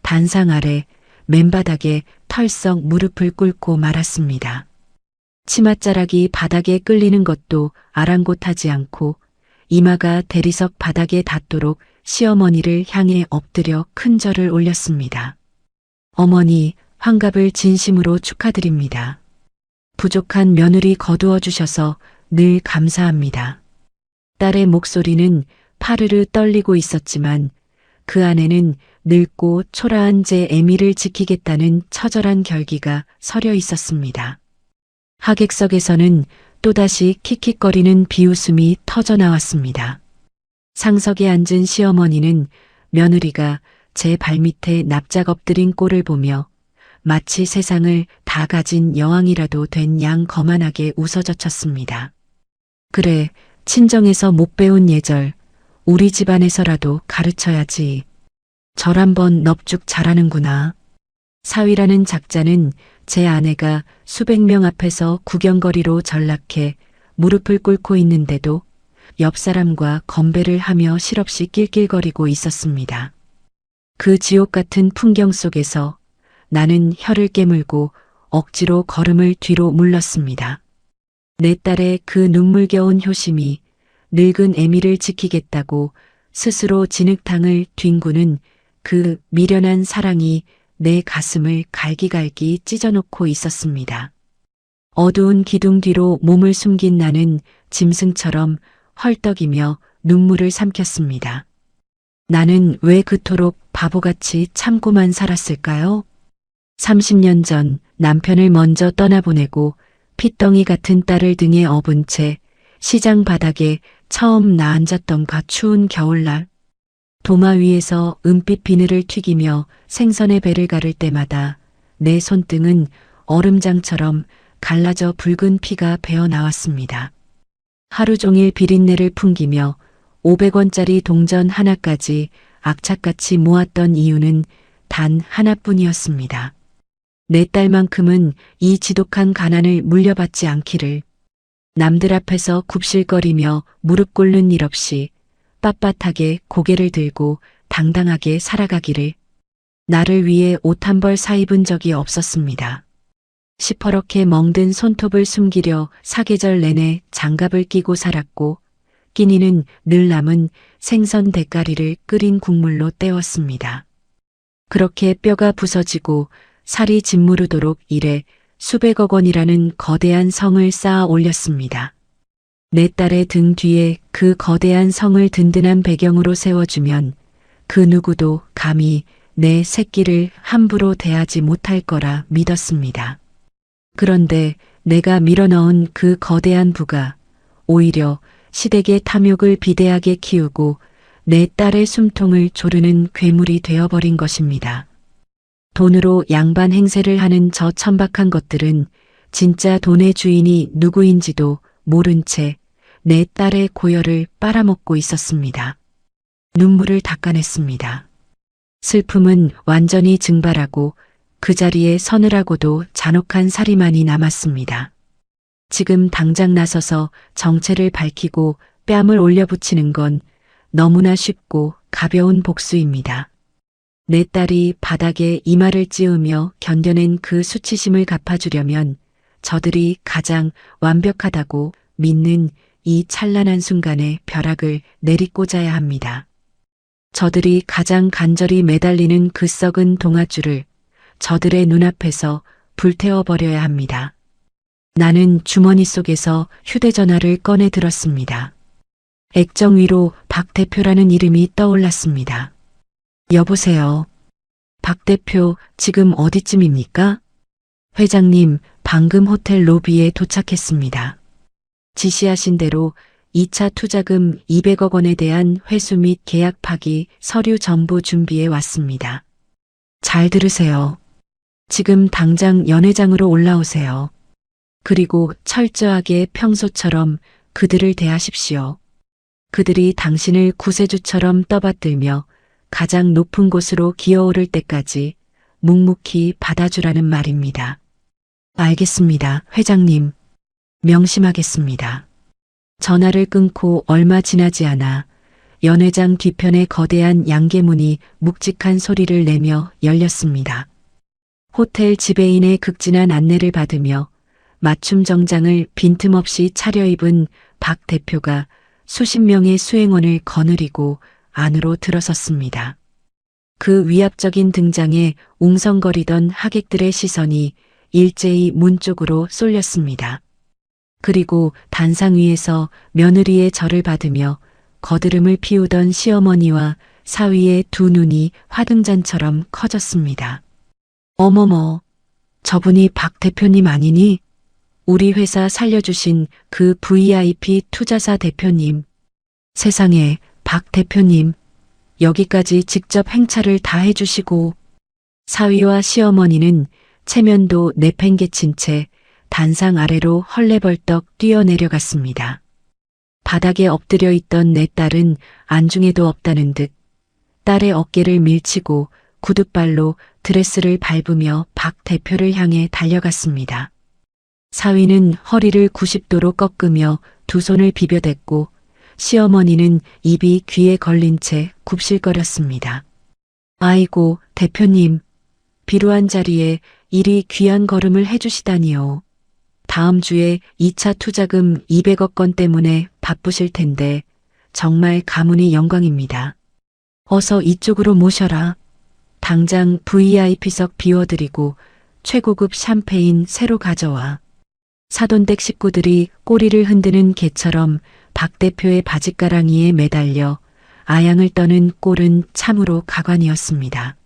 단상 아래 맨바닥에 털썩 무릎을 꿇고 말았습니다. 치맛자락이 바닥에 끌리는 것도 아랑곳하지 않고 이마가 대리석 바닥에 닿도록 시어머니를 향해 엎드려 큰 절을 올렸습니다. 어머니, 환갑을 진심으로 축하드립니다. 부족한 며느리 거두어 주셔서 늘 감사합니다. 딸의 목소리는 파르르 떨리고 있었지만 그 안에는 늙고 초라한 제 애미를 지키겠다는 처절한 결기가 서려 있었습니다. 하객석에서는 또다시 킥킥거리는 비웃음이 터져 나왔습니다. 상석에 앉은 시어머니는 며느리가 제 발밑에 납작 엎드린 꼴을 보며 마치 세상을 다 가진 여왕이라도 된 양 거만하게 웃어젖혔습니다. 그래, 친정에서 못 배운 예절, 우리 집안에서라도 가르쳐야지. 절 한번 넙죽 잘하는구나. 사위라는 작자는 제 아내가 수백 명 앞에서 구경거리로 전락해 무릎을 꿇고 있는데도 옆 사람과 건배를 하며 실없이 낄낄거리고 있었습니다. 그 지옥 같은 풍경 속에서 나는 혀를 깨물고 억지로 걸음을 뒤로 물렀습니다. 내 딸의 그 눈물겨운 효심이 늙은 애미를 지키겠다고 스스로 진흙탕을 뒹구는 그 미련한 사랑이 내 가슴을 갈기갈기 찢어놓고 있었습니다. 어두운 기둥 뒤로 몸을 숨긴 나는 짐승처럼 헐떡이며 눈물을 삼켰습니다. 나는 왜 그토록 바보같이 참고만 살았을까요? 30년 전 남편을 먼저 떠나보내고 핏덩이 같은 딸을 등에 업은 채 시장 바닥에 처음 나앉았던 그 추운 겨울날, 도마 위에서 은빛 비늘을 튀기며 생선의 배를 가를 때마다 내 손등은 얼음장처럼 갈라져 붉은 피가 배어 나왔습니다. 하루 종일 비린내를 풍기며 500원짜리 동전 하나까지 악착같이 모았던 이유는 단 하나뿐이었습니다. 내 딸만큼은 이 지독한 가난을 물려받지 않기를, 남들 앞에서 굽실거리며 무릎 꿇는 일 없이 빳빳하게 고개를 들고 당당하게 살아가기를. 나를 위해 옷 한 벌 사입은 적이 없었습니다. 시퍼렇게 멍든 손톱을 숨기려 사계절 내내 장갑을 끼고 살았고, 끼니는 늘 남은 생선 대가리를 끓인 국물로 때웠습니다. 그렇게 뼈가 부서지고 살이 짓무르도록 일해 수백억 원이라는 거대한 성을 쌓아 올렸습니다. 내 딸의 등 뒤에 그 거대한 성을 든든한 배경으로 세워주면 그 누구도 감히 내 새끼를 함부로 대하지 못할 거라 믿었습니다. 그런데 내가 밀어넣은 그 거대한 부가 오히려 시댁의 탐욕을 비대하게 키우고 내 딸의 숨통을 조르는 괴물이 되어버린 것입니다. 돈으로 양반 행세를 하는 저 천박한 것들은 진짜 돈의 주인이 누구인지도 모른 채 내 딸의 고열을 빨아먹고 있었습니다. 눈물을 닦아냈습니다. 슬픔은 완전히 증발하고 그 자리에 서늘하고도 잔혹한 살이만이 남았습니다. 지금 당장 나서서 정체를 밝히고 뺨을 올려붙이는 건 너무나 쉽고 가벼운 복수입니다. 내 딸이 바닥에 이마를 찌우며 견뎌낸 그 수치심을 갚아주려면 저들이 가장 완벽하다고 믿는 이 찬란한 순간에 벼락을 내리꽂아야 합니다. 저들이 가장 간절히 매달리는 그 썩은 동아줄을 저들의 눈앞에서 불태워버려야 합니다. 나는 주머니 속에서 휴대전화를 꺼내 들었습니다. 액정 위로 박 대표라는 이름이 떠올랐습니다. 여보세요. 박 대표, 지금 어디쯤입니까? 회장님, 방금 호텔 로비에 도착했습니다. 지시하신 대로 2차 투자금 200억 원에 대한 회수 및 계약 파기 서류 전부 준비해 왔습니다. 잘 들으세요. 지금 당장 연회장으로 올라오세요. 그리고 철저하게 평소처럼 그들을 대하십시오. 그들이 당신을 구세주처럼 떠받들며 가장 높은 곳으로 기어오를 때까지 묵묵히 받아주라는 말입니다. 알겠습니다, 회장님. 명심하겠습니다. 전화를 끊고 얼마 지나지 않아 연회장 뒤편의 거대한 양계문이 묵직한 소리를 내며 열렸습니다. 호텔 지배인의 극진한 안내를 받으며 맞춤 정장을 빈틈없이 차려입은 박 대표가 수십 명의 수행원을 거느리고 안으로 들어섰습니다. 그 위압적인 등장에 웅성거리던 하객들의 시선이 일제히 문 쪽으로 쏠렸습니다. 그리고 단상 위에서 며느리의 절을 받으며 거드름을 피우던 시어머니와 사위의 두 눈이 화등잔처럼 커졌습니다. 어머머, 저분이 박 대표님 아니니? 우리 회사 살려주신 그 VIP 투자사 대표님. 세상에, 박 대표님, 여기까지 직접 행차를 다 해주시고. 사위와 시어머니는 체면도 내팽개친 채 단상 아래로 헐레벌떡 뛰어내려갔습니다. 바닥에 엎드려 있던 내 딸은 안중에도 없다는 듯 딸의 어깨를 밀치고 구둣발로 드레스를 밟으며 박 대표를 향해 달려갔습니다. 사위는 허리를 90도로 꺾으며 두 손을 비벼댔고 시어머니는 입이 귀에 걸린 채 굽실거렸습니다. 아이고, 대표님, 비루한 자리에 이리 귀한 걸음을 해주시다니요. 다음 주에 2차 투자금 200억 건 때문에 바쁘실 텐데 정말 가문이 영광입니다. 어서 이쪽으로 모셔라. 당장 VIP석 비워드리고 최고급 샴페인 새로 가져와. 사돈댁 식구들이 꼬리를 흔드는 개처럼 박 대표의 바짓가랑이에 매달려 아양을 떠는 꼴은 참으로 가관이었습니다.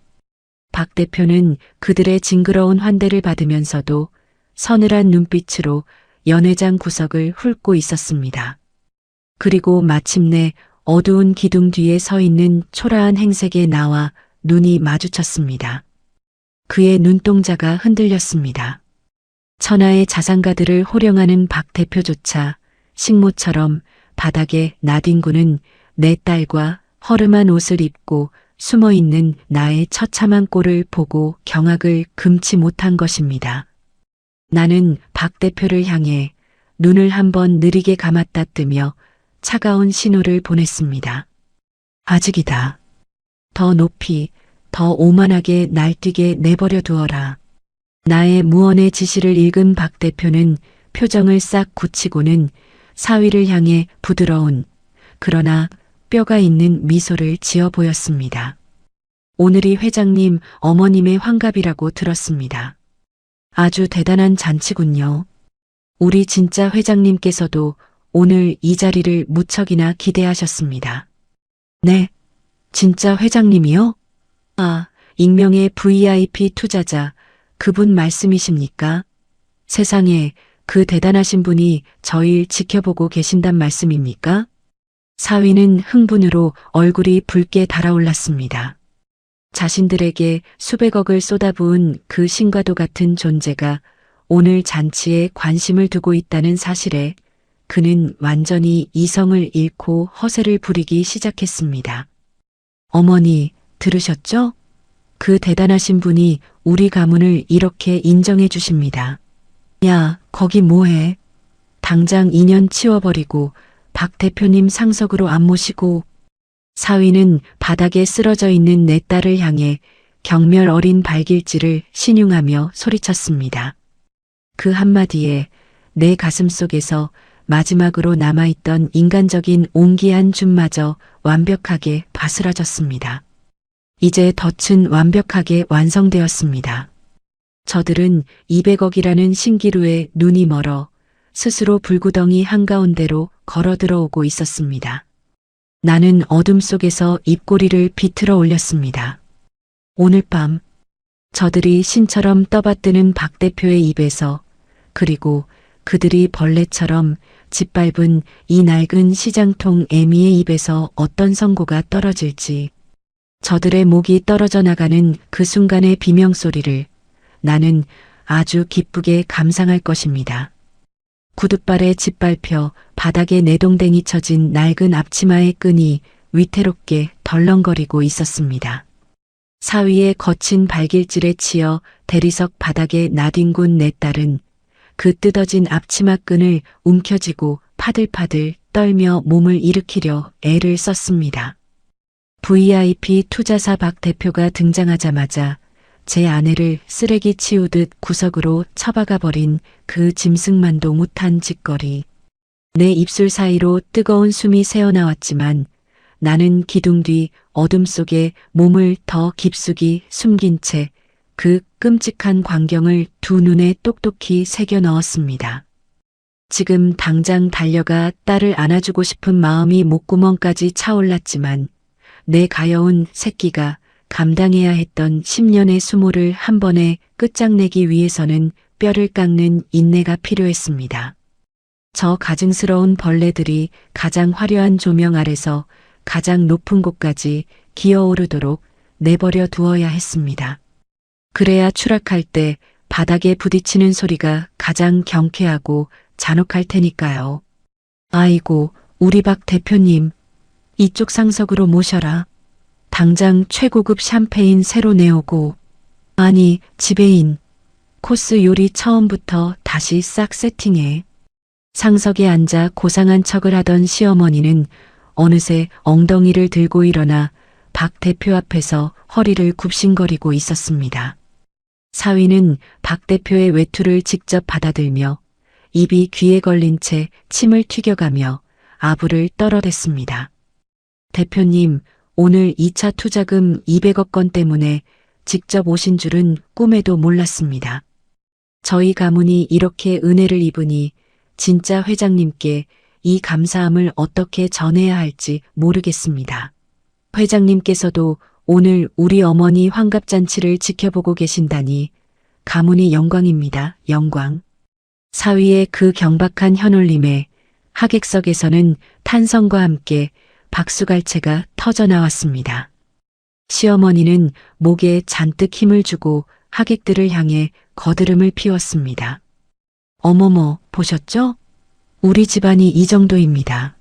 박 대표는 그들의 징그러운 환대를 받으면서도 서늘한 눈빛으로 연회장 구석을 훑고 있었습니다. 그리고 마침내 어두운 기둥 뒤에 서 있는 초라한 행색에 나와 눈이 마주쳤습니다. 그의 눈동자가 흔들렸습니다. 천하의 자산가들을 호령하는 박 대표조차 식모처럼 바닥에 나뒹구는 내 딸과 허름한 옷을 입고 숨어있는 나의 처참한 꼴을 보고 경악을 금치 못한 것입니다. 나는 박 대표를 향해 눈을 한번 느리게 감았다 뜨며 차가운 신호를 보냈습니다. 아직이다. 더 높이, 더 오만하게 날뛰게 내버려 두어라. 나의 무언의 지시를 읽은 박 대표는 표정을 싹 굳히고는 사위를 향해 부드러운, 그러나 뼈가 있는 미소를 지어 보였습니다. 오늘이 회장님 어머님의 환갑이라고 들었습니다. 아주 대단한 잔치군요. 우리 진짜 회장님께서도 오늘 이 자리를 무척이나 기대하셨습니다. 네, 진짜 회장님이요? 아, 익명의 VIP 투자자, 그분 말씀이십니까? 세상에 그 대단하신 분이 저희 지켜보고 계신단 말씀입니까? 사위는 흥분으로 얼굴이 붉게 달아올랐습니다. 자신들에게 수백억을 쏟아부은 그 신과도 같은 존재가 오늘 잔치에 관심을 두고 있다는 사실에 그는 완전히 이성을 잃고 허세를 부리기 시작했습니다. 어머니, 들으셨죠? 그 대단하신 분이 우리 가문을 이렇게 인정해 주십니다. 야, 거기 뭐해? 당장 인연 치워버리고 박 대표님 상석으로 안 모시고. 사위는 바닥에 쓰러져 있는 내 딸을 향해 경멸 어린 발길질을 신용하며 소리쳤습니다. 그 한마디에 내 가슴 속에서 마지막으로 남아있던 인간적인 온기한 줌마저 완벽하게 바스라졌습니다. 이제 덫은 완벽하게 완성되었습니다. 저들은 200억이라는 신기루에 눈이 멀어 스스로 불구덩이 한가운데로 걸어 들어오고 있었습니다. 나는 어둠 속에서 입꼬리를 비틀어 올렸습니다. 오늘 밤 저들이 신처럼 떠받드는 박 대표의 입에서, 그리고 그들이 벌레처럼 짓밟은 이 낡은 시장통 애미의 입에서 어떤 선고가 떨어질지, 저들의 목이 떨어져 나가는 그 순간의 비명소리를 나는 아주 기쁘게 감상할 것입니다. 구둣발에 짓밟혀 바닥에 내동댕이 쳐진 낡은 앞치마의 끈이 위태롭게 덜렁거리고 있었습니다. 사위의 거친 발길질에 치여 대리석 바닥에 나뒹군 내 딸은 그 뜯어진 앞치마 끈을 움켜쥐고 파들파들 떨며 몸을 일으키려 애를 썼습니다. VIP 투자사 박 대표가 등장하자마자 제 아내를 쓰레기 치우듯 구석으로 처박아 버린 그 짐승만도 못한 짓거리. 내 입술 사이로 뜨거운 숨이 새어나왔지만 나는 기둥 뒤 어둠 속에 몸을 더 깊숙이 숨긴 채 그 끔찍한 광경을 두 눈에 똑똑히 새겨 넣었습니다. 지금 당장 달려가 딸을 안아주고 싶은 마음이 목구멍까지 차올랐지만 내 가여운 새끼가 감당해야 했던 10년의 수모를 한 번에 끝장내기 위해서는 뼈를 깎는 인내가 필요했습니다. 저 가증스러운 벌레들이 가장 화려한 조명 아래서 가장 높은 곳까지 기어오르도록 내버려 두어야 했습니다. 그래야 추락할 때 바닥에 부딪히는 소리가 가장 경쾌하고 잔혹할 테니까요. 아이고, 우리 박 대표님, 이쪽 상석으로 모셔라. 당장 최고급 샴페인 새로 내오고. 아니, 지배인. 코스 요리 처음부터 다시 싹 세팅해. 상석에 앉아 고상한 척을 하던 시어머니는 어느새 엉덩이를 들고 일어나 박 대표 앞에서 허리를 굽신거리고 있었습니다. 사위는 박 대표의 외투를 직접 받아들며 입이 귀에 걸린 채 침을 튀겨가며 아부를 떨어댔습니다. 대표님, 오늘 2차 투자금 200억 건 때문에 직접 오신 줄은 꿈에도 몰랐습니다. 저희 가문이 이렇게 은혜를 입으니 진짜 회장님께 이 감사함을 어떻게 전해야 할지 모르겠습니다. 회장님께서도 오늘 우리 어머니 환갑잔치를 지켜보고 계신다니 가문이 영광입니다. 영광. 사위의 그 경박한 현올림에 하객석에서는 탄성과 함께 박수갈채가 터져 나왔습니다. 시어머니는 목에 잔뜩 힘을 주고 하객들을 향해 거드름을 피웠습니다. 어머머, 보셨죠? 우리 집안이 이 정도입니다.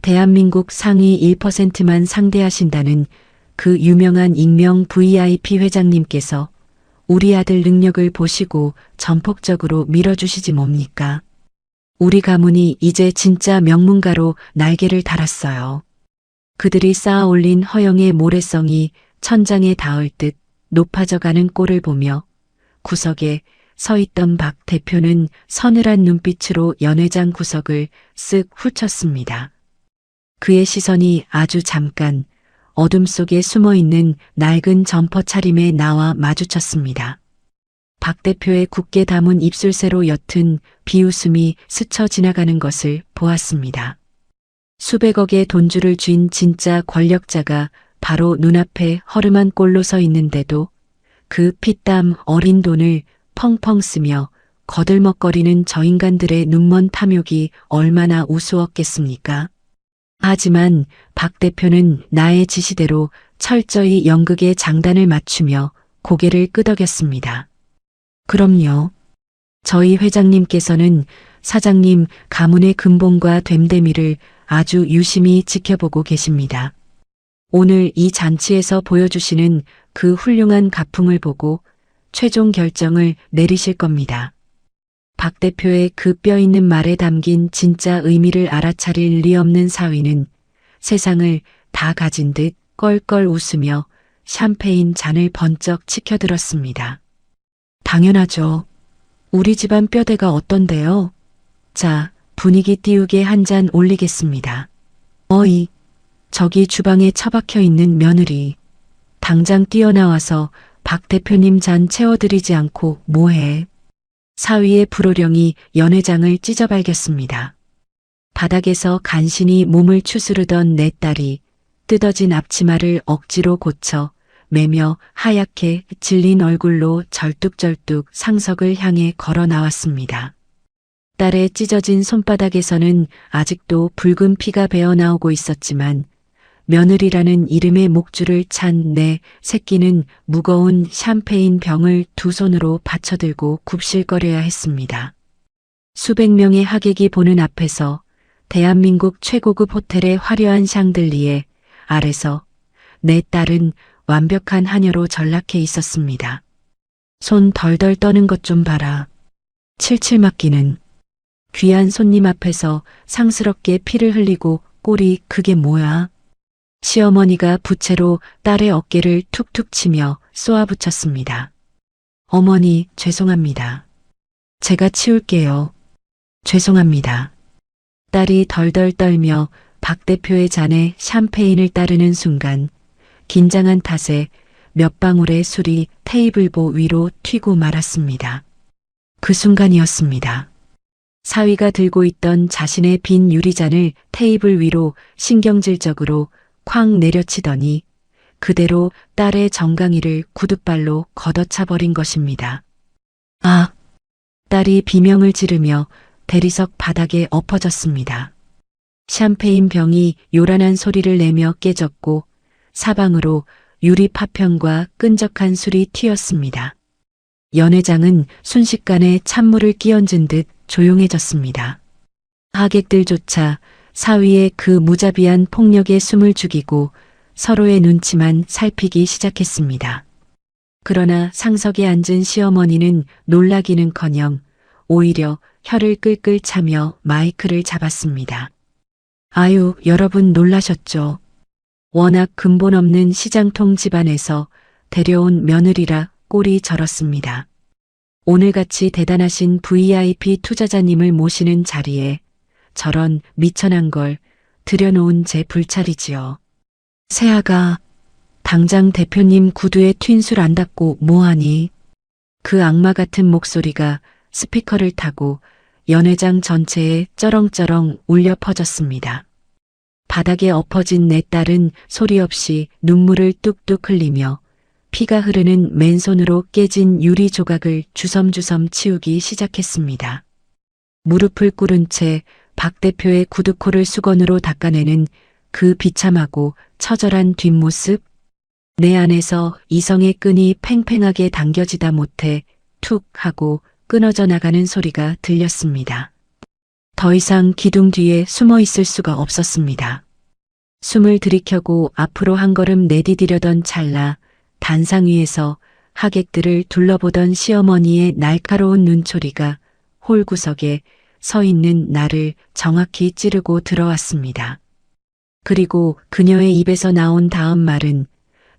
대한민국 상위 1%만 상대하신다는 그 유명한 익명 VIP 회장님께서 우리 아들 능력을 보시고 전폭적으로 밀어주시지 뭡니까? 우리 가문이 이제 진짜 명문가로 날개를 달았어요. 그들이 쌓아 올린 허영의 모래성이 천장에 닿을 듯 높아져가는 꼴을 보며 구석에 서 있던 박 대표는 서늘한 눈빛으로 연회장 구석을 쓱 훑었습니다. 그의 시선이 아주 잠깐 어둠 속에 숨어 있는 낡은 점퍼 차림에 나와 마주쳤습니다. 박 대표의 굳게 담은 입술새로 옅은 비웃음이 스쳐 지나가는 것을 보았습니다. 수백억의 돈줄을 쥔 진짜 권력자가 바로 눈앞에 허름한 꼴로 서 있는데도 그 피땀 어린 돈을 펑펑 쓰며 거들먹거리는 저 인간들의 눈먼 탐욕이 얼마나 우스웠겠습니까? 하지만 박 대표는 나의 지시대로 철저히 연극의 장단을 맞추며 고개를 끄덕였습니다. 그럼요. 저희 회장님께서는 사장님 가문의 근본과 됨됨이를 아주 유심히 지켜보고 계십니다. 오늘 이 잔치에서 보여주시는 그 훌륭한 가풍을 보고 최종 결정을 내리실 겁니다. 박 대표의 그 뼈있는 말에 담긴 진짜 의미를 알아차릴 리 없는 사위는 세상을 다 가진 듯 껄껄 웃으며 샴페인 잔을 번쩍 치켜들었습니다. 당연하죠. 우리 집안 뼈대가 어떤데요? 자, 분위기 띄우게 한 잔 올리겠습니다. 어이, 저기 주방에 처박혀 있는 며느리. 당장 뛰어나와서 박 대표님 잔 채워드리지 않고 뭐해? 사위의 불호령이 연회장을 찢어발겼습니다. 바닥에서 간신히 몸을 추스르던 내 딸이 뜯어진 앞치마를 억지로 고쳐 매며 하얗게 질린 얼굴로 절뚝절뚝 상석을 향해 걸어 나왔습니다. 딸의 찢어진 손바닥에서는 아직도 붉은 피가 배어나오고 있었지만 며느리라는 이름의 목줄을 찬 내 새끼는 무거운 샴페인 병을 두 손으로 받쳐들고 굽실거려야 했습니다. 수백 명의 하객이 보는 앞에서 대한민국 최고급 호텔의 화려한 샹들리에 아래서 내 딸은 완벽한 하녀로 전락해 있었습니다. 손 덜덜 떠는 것 좀 봐라. 칠칠 맡기는. 귀한 손님 앞에서 상스럽게 피를 흘리고 꼴이 그게 뭐야? 시어머니가 부채로 딸의 어깨를 툭툭 치며 쏘아붙였습니다. 어머니, 죄송합니다. 제가 치울게요. 죄송합니다. 딸이 덜덜 떨며 박 대표의 잔에 샴페인을 따르는 순간 긴장한 탓에 몇 방울의 술이 테이블보 위로 튀고 말았습니다. 그 순간이었습니다. 사위가 들고 있던 자신의 빈 유리잔을 테이블 위로 신경질적으로 쾅 내려치더니 그대로 딸의 정강이를 구둣발로 걷어차버린 것입니다. 아! 딸이 비명을 지르며 대리석 바닥에 엎어졌습니다. 샴페인 병이 요란한 소리를 내며 깨졌고 사방으로 유리 파편과 끈적한 술이 튀었습니다. 연회장은 순식간에 찬물을 끼얹은 듯 조용해졌습니다. 하객들조차 사위의 그 무자비한 폭력에 숨을 죽이고 서로의 눈치만 살피기 시작했습니다. 그러나 상석에 앉은 시어머니는 놀라기는커녕 오히려 혀를 끌끌 차며 마이크를 잡았습니다. 아유, 여러분 놀라셨죠? 워낙 근본 없는 시장통 집안에서 데려온 며느리라 꼴이 저렇습니다. 오늘같이 대단하신 VIP 투자자님을 모시는 자리에 저런 미천한 걸 들여놓은 제 불찰이지요. 새아가 당장 대표님 구두에 튄술 안 닦고 뭐하니? 그 악마 같은 목소리가 스피커를 타고 연회장 전체에 쩌렁쩌렁 울려 퍼졌습니다. 바닥에 엎어진 내 딸은 소리 없이 눈물을 뚝뚝 흘리며 피가 흐르는 맨손으로 깨진 유리 조각을 주섬주섬 치우기 시작했습니다. 무릎을 꿇은 채 박 대표의 구두코를 수건으로 닦아내는 그 비참하고 처절한 뒷모습, 내 안에서 이성의 끈이 팽팽하게 당겨지다 못해 툭 하고 끊어져 나가는 소리가 들렸습니다. 더 이상 기둥 뒤에 숨어 있을 수가 없었습니다. 숨을 들이켜고 앞으로 한 걸음 내디디려던 찰나 단상 위에서 하객들을 둘러보던 시어머니의 날카로운 눈초리가 홀 구석에 서 있는 나를 정확히 찌르고 들어왔습니다. 그리고 그녀의 입에서 나온 다음 말은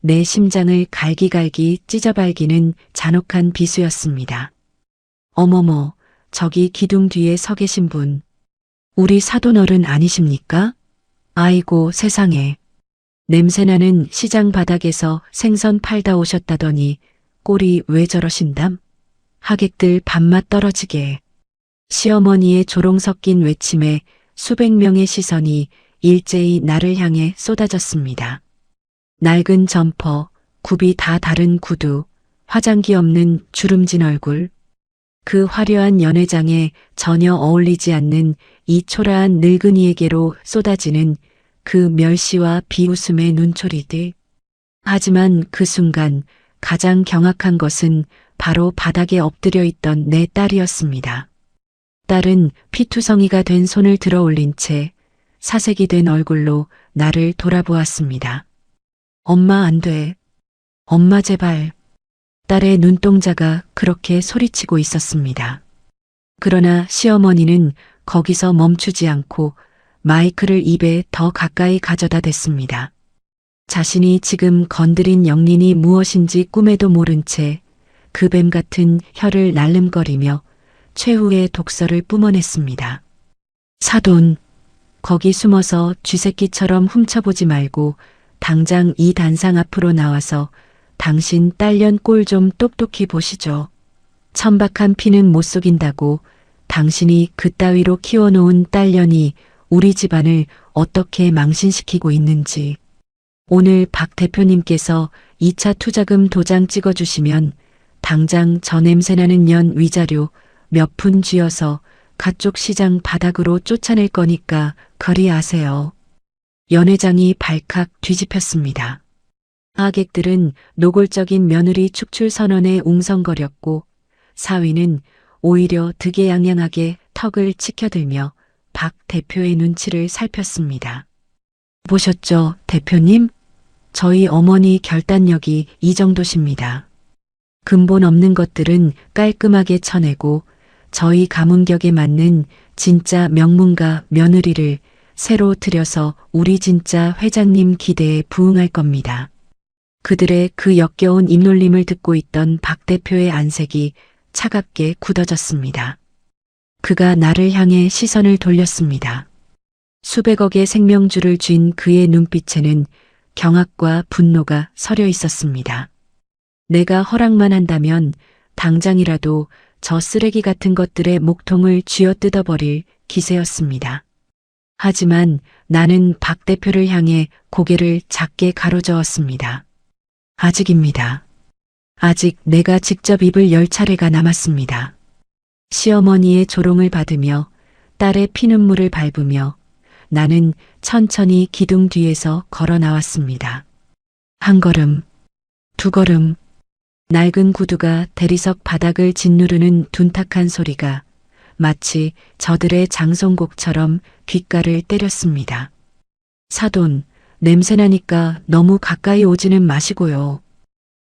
내 심장을 갈기갈기 찢어발기는 잔혹한 비수였습니다. 어머머, 저기 기둥 뒤에 서 계신 분. 우리 사돈어른 아니십니까? 아이고 세상에. 냄새나는 시장 바닥에서 생선 팔다 오셨다더니 꼴이 왜 저러신담? 하객들 밥맛 떨어지게. 시어머니의 조롱 섞인 외침에 수백 명의 시선이 일제히 나를 향해 쏟아졌습니다. 낡은 점퍼, 굽이 다 다른 구두, 화장기 없는 주름진 얼굴, 그 화려한 연회장에 전혀 어울리지 않는 이 초라한 늙은이에게로 쏟아지는 그 멸시와 비웃음의 눈초리들. 하지만 그 순간 가장 경악한 것은 바로 바닥에 엎드려 있던 내 딸이었습니다. 딸은 피투성이가 된 손을 들어 올린 채 사색이 된 얼굴로 나를 돌아보았습니다. 엄마 안 돼. 엄마 제발. 딸의 눈동자가 그렇게 소리치고 있었습니다. 그러나 시어머니는 거기서 멈추지 않고 마이크를 입에 더 가까이 가져다 댔습니다. 자신이 지금 건드린 영린이 무엇인지 꿈에도 모른 채 그 뱀 같은 혀를 날름거리며 최후의 독설을 뿜어냈습니다. 사돈, 거기 숨어서 쥐새끼처럼 훔쳐보지 말고 당장 이 단상 앞으로 나와서 당신 딸년 꼴 좀 똑똑히 보시죠. 천박한 피는 못 속인다고 당신이 그따위로 키워놓은 딸년이 우리 집안을 어떻게 망신시키고 있는지. 오늘 박 대표님께서 2차 투자금 도장 찍어주시면 당장 저 냄새나는 년 위자료 몇 푼 쥐어서 가쪽 시장 바닥으로 쫓아낼 거니까 그리 아세요. 연회장이 발칵 뒤집혔습니다. 하객들은 노골적인 며느리 축출 선언에 웅성거렸고 사위는 오히려 득에양양하게 턱을 치켜들며 박 대표의 눈치를 살폈습니다. 보셨죠, 대표님? 저희 어머니 결단력이 이 정도십니다. 근본 없는 것들은 깔끔하게 쳐내고 저희 가문격에 맞는 진짜 명문가 며느리를 새로 들여서 우리 진짜 회장님 기대에 부응할 겁니다. 그들의 그 역겨운 입놀림을 듣고 있던 박 대표의 안색이 차갑게 굳어졌습니다. 그가 나를 향해 시선을 돌렸습니다. 수백억의 생명줄을 쥔 그의 눈빛에는 경악과 분노가 서려 있었습니다. 내가 허락만 한다면 당장이라도 저 쓰레기 같은 것들의 목통을 쥐어뜯어버릴 기세였습니다. 하지만 나는 박 대표를 향해 고개를 작게 가로저었습니다. 아직입니다. 아직 내가 직접 입을 10차례가 남았습니다. 시어머니의 조롱을 받으며 딸의 피눈물을 밟으며 나는 천천히 기둥 뒤에서 걸어 나왔습니다. 한 걸음, 두 걸음, 낡은 구두가 대리석 바닥을 짓누르는 둔탁한 소리가 마치 저들의 장송곡처럼 귓가를 때렸습니다. 사돈, 냄새나니까 너무 가까이 오지는 마시고요.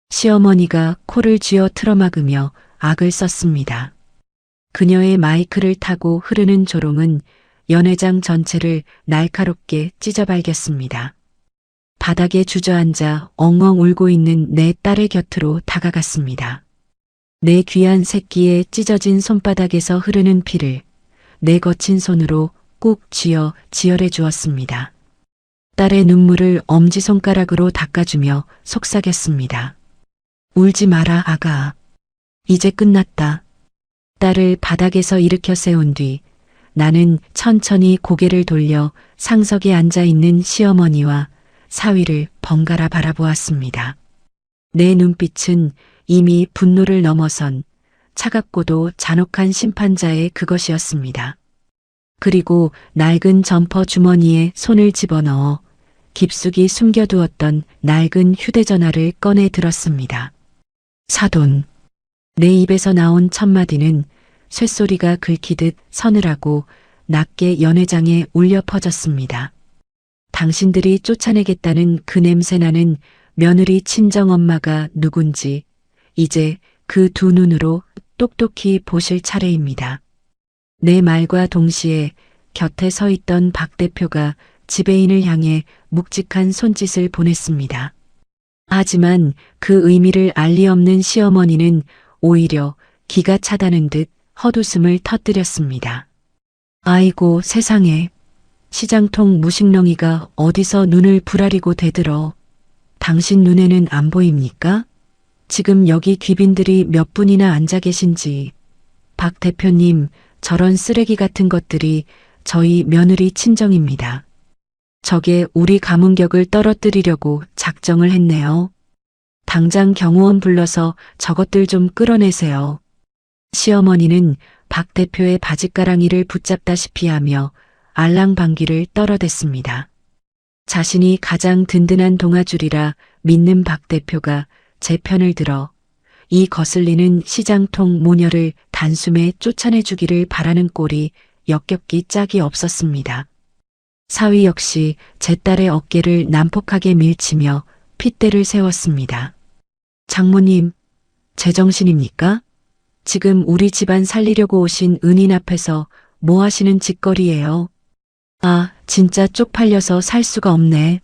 시어머니가 코를 쥐어 틀어막으며 악을 썼습니다. 그녀의 마이크를 타고 흐르는 조롱은 연회장 전체를 날카롭게 찢어발겼습니다. 바닥에 주저앉아 엉엉 울고 있는 내 딸의 곁으로 다가갔습니다. 내 귀한 새끼의 찢어진 손바닥에서 흐르는 피를 내 거친 손으로 꾹 쥐어 지혈해 주었습니다. 딸의 눈물을 엄지손가락으로 닦아주며 속삭였습니다. 울지 마라, 아가. 이제 끝났다. 딸을 바닥에서 일으켜 세운 뒤 나는 천천히 고개를 돌려 상석에 앉아 있는 시어머니와 사위를 번갈아 바라보았습니다. 내 눈빛은 이미 분노를 넘어선 차갑고도 잔혹한 심판자의 그것이었습니다. 그리고 낡은 점퍼 주머니에 손을 집어넣어 깊숙이 숨겨두었던 낡은 휴대전화를 꺼내 들었습니다. 사돈. 내 입에서 나온 첫 마디는 쇳소리가 긁히듯 서늘하고 낮게 연회장에 울려 퍼졌습니다. 당신들이 쫓아내겠다는 그 냄새나는 며느리 친정엄마가 누군지 이제 그 두 눈으로 똑똑히 보실 차례입니다. 내 말과 동시에 곁에 서 있던 박 대표가 지배인을 향해 묵직한 손짓을 보냈습니다. 하지만 그 의미를 알리 없는 시어머니는 오히려 기가 차다는 듯 헛웃음을 터뜨렸습니다. 아이고 세상에, 시장통 무식렁이가 어디서 눈을 부라리고 대들어. 당신 눈에는 안 보입니까? 지금 여기 귀빈들이 몇 분이나 앉아 계신지. 박 대표님, 저런 쓰레기 같은 것들이 저희 며느리 친정입니다. 저게 우리 가문격을 떨어뜨리려고 작정을 했네요. 당장 경호원 불러서 저것들 좀 끌어내세요. 시어머니는 박 대표의 바짓가랑이를 붙잡다시피 하며 알랑방귀를 떨어댔습니다. 자신이 가장 든든한 동아줄이라 믿는 박 대표가 제 편을 들어 이 거슬리는 시장통 모녀를 단숨에 쫓아내주기를 바라는 꼴이 역겹기 짝이 없었습니다. 사위 역시 제 딸의 어깨를 난폭하게 밀치며 핏대를 세웠습니다. 장모님, 제정신입니까? 지금 우리 집안 살리려고 오신 은인 앞에서 뭐 하시는 짓거리예요? 아, 진짜 쪽팔려서 살 수가 없네.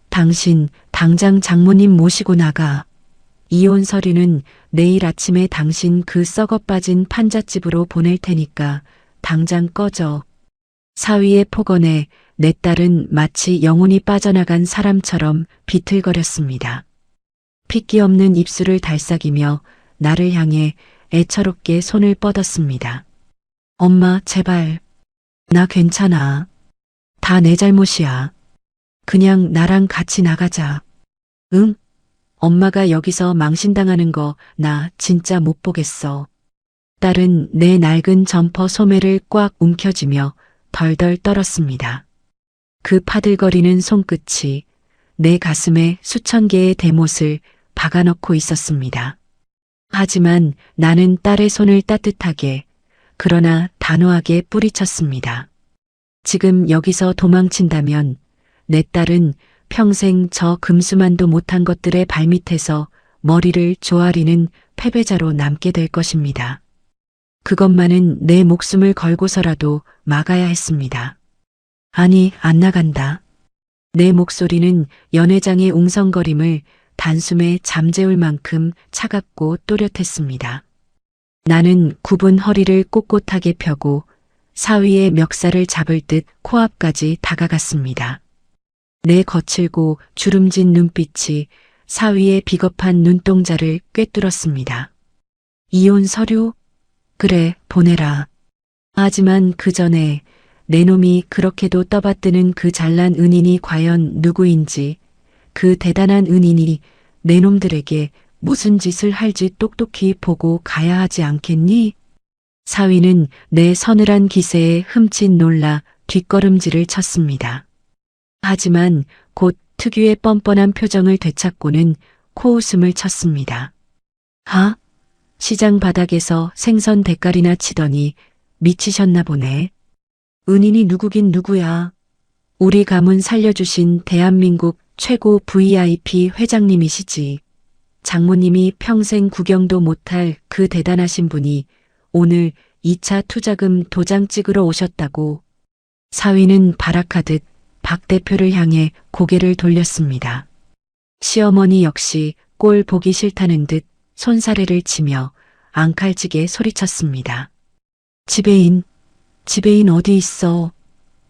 당신 당장 장모님 모시고 나가. 이혼 서류는 내일 아침에 당신 그 썩어 빠진 판잣집으로 보낼 테니까 당장 꺼져. 사위의 폭언에 내 딸은 마치 영혼이 빠져나간 사람처럼 비틀거렸습니다. 핏기 없는 입술을 달싹이며 나를 향해 애처롭게 손을 뻗었습니다. 엄마, 제발. 나 괜찮아. 다 내 잘못이야. 그냥 나랑 같이 나가자. 응? 엄마가 여기서 망신당하는 거 나 진짜 못 보겠어. 딸은 내 낡은 점퍼 소매를 꽉 움켜쥐며 덜덜 떨었습니다. 그 파들거리는 손끝이 내 가슴에 수천 개의 대못을 박아넣고 있었습니다. 하지만 나는 딸의 손을 따뜻하게 그러나 단호하게 뿌리쳤습니다. 지금 여기서 도망친다면 내 딸은 평생 저 금수만도 못한 것들의 발밑에서 머리를 조아리는 패배자로 남게 될 것입니다. 그것만은 내 목숨을 걸고서라도 막아야 했습니다. 아니, 안 나간다. 내 목소리는 연회장의 웅성거림을 단숨에 잠재울 만큼 차갑고 또렷했습니다. 나는 굽은 허리를 꼿꼿하게 펴고 사위의 멱살을 잡을 듯 코앞까지 다가갔습니다. 내 거칠고 주름진 눈빛이 사위의 비겁한 눈동자를 꿰뚫었습니다. 이혼 서류? 그래, 보내라. 하지만 그 전에 내 놈이 그렇게도 떠받드는 그 잘난 은인이 과연 누구인지, 그 대단한 은인이 내 놈들에게 무슨 짓을 할지 똑똑히 보고 가야 하지 않겠니? 사위는 내 서늘한 기세에 흠칫 놀라 뒷걸음질을 쳤습니다. 하지만 곧 특유의 뻔뻔한 표정을 되찾고는 코웃음을 쳤습니다. 하? 시장 바닥에서 생선 대가리나 치더니 미치셨나 보네. 은인이 누구긴 누구야. 우리 가문 살려주신 대한민국 최고 VIP 회장님이시지. 장모님이 평생 구경도 못할 그 대단하신 분이 오늘 2차 투자금 도장 찍으러 오셨다고. 사위는 발악하듯 박 대표를 향해 고개를 돌렸습니다. 시어머니 역시 꼴 보기 싫다는 듯 손사래를 치며 앙칼지게 소리쳤습니다. 지배인 어디 있어?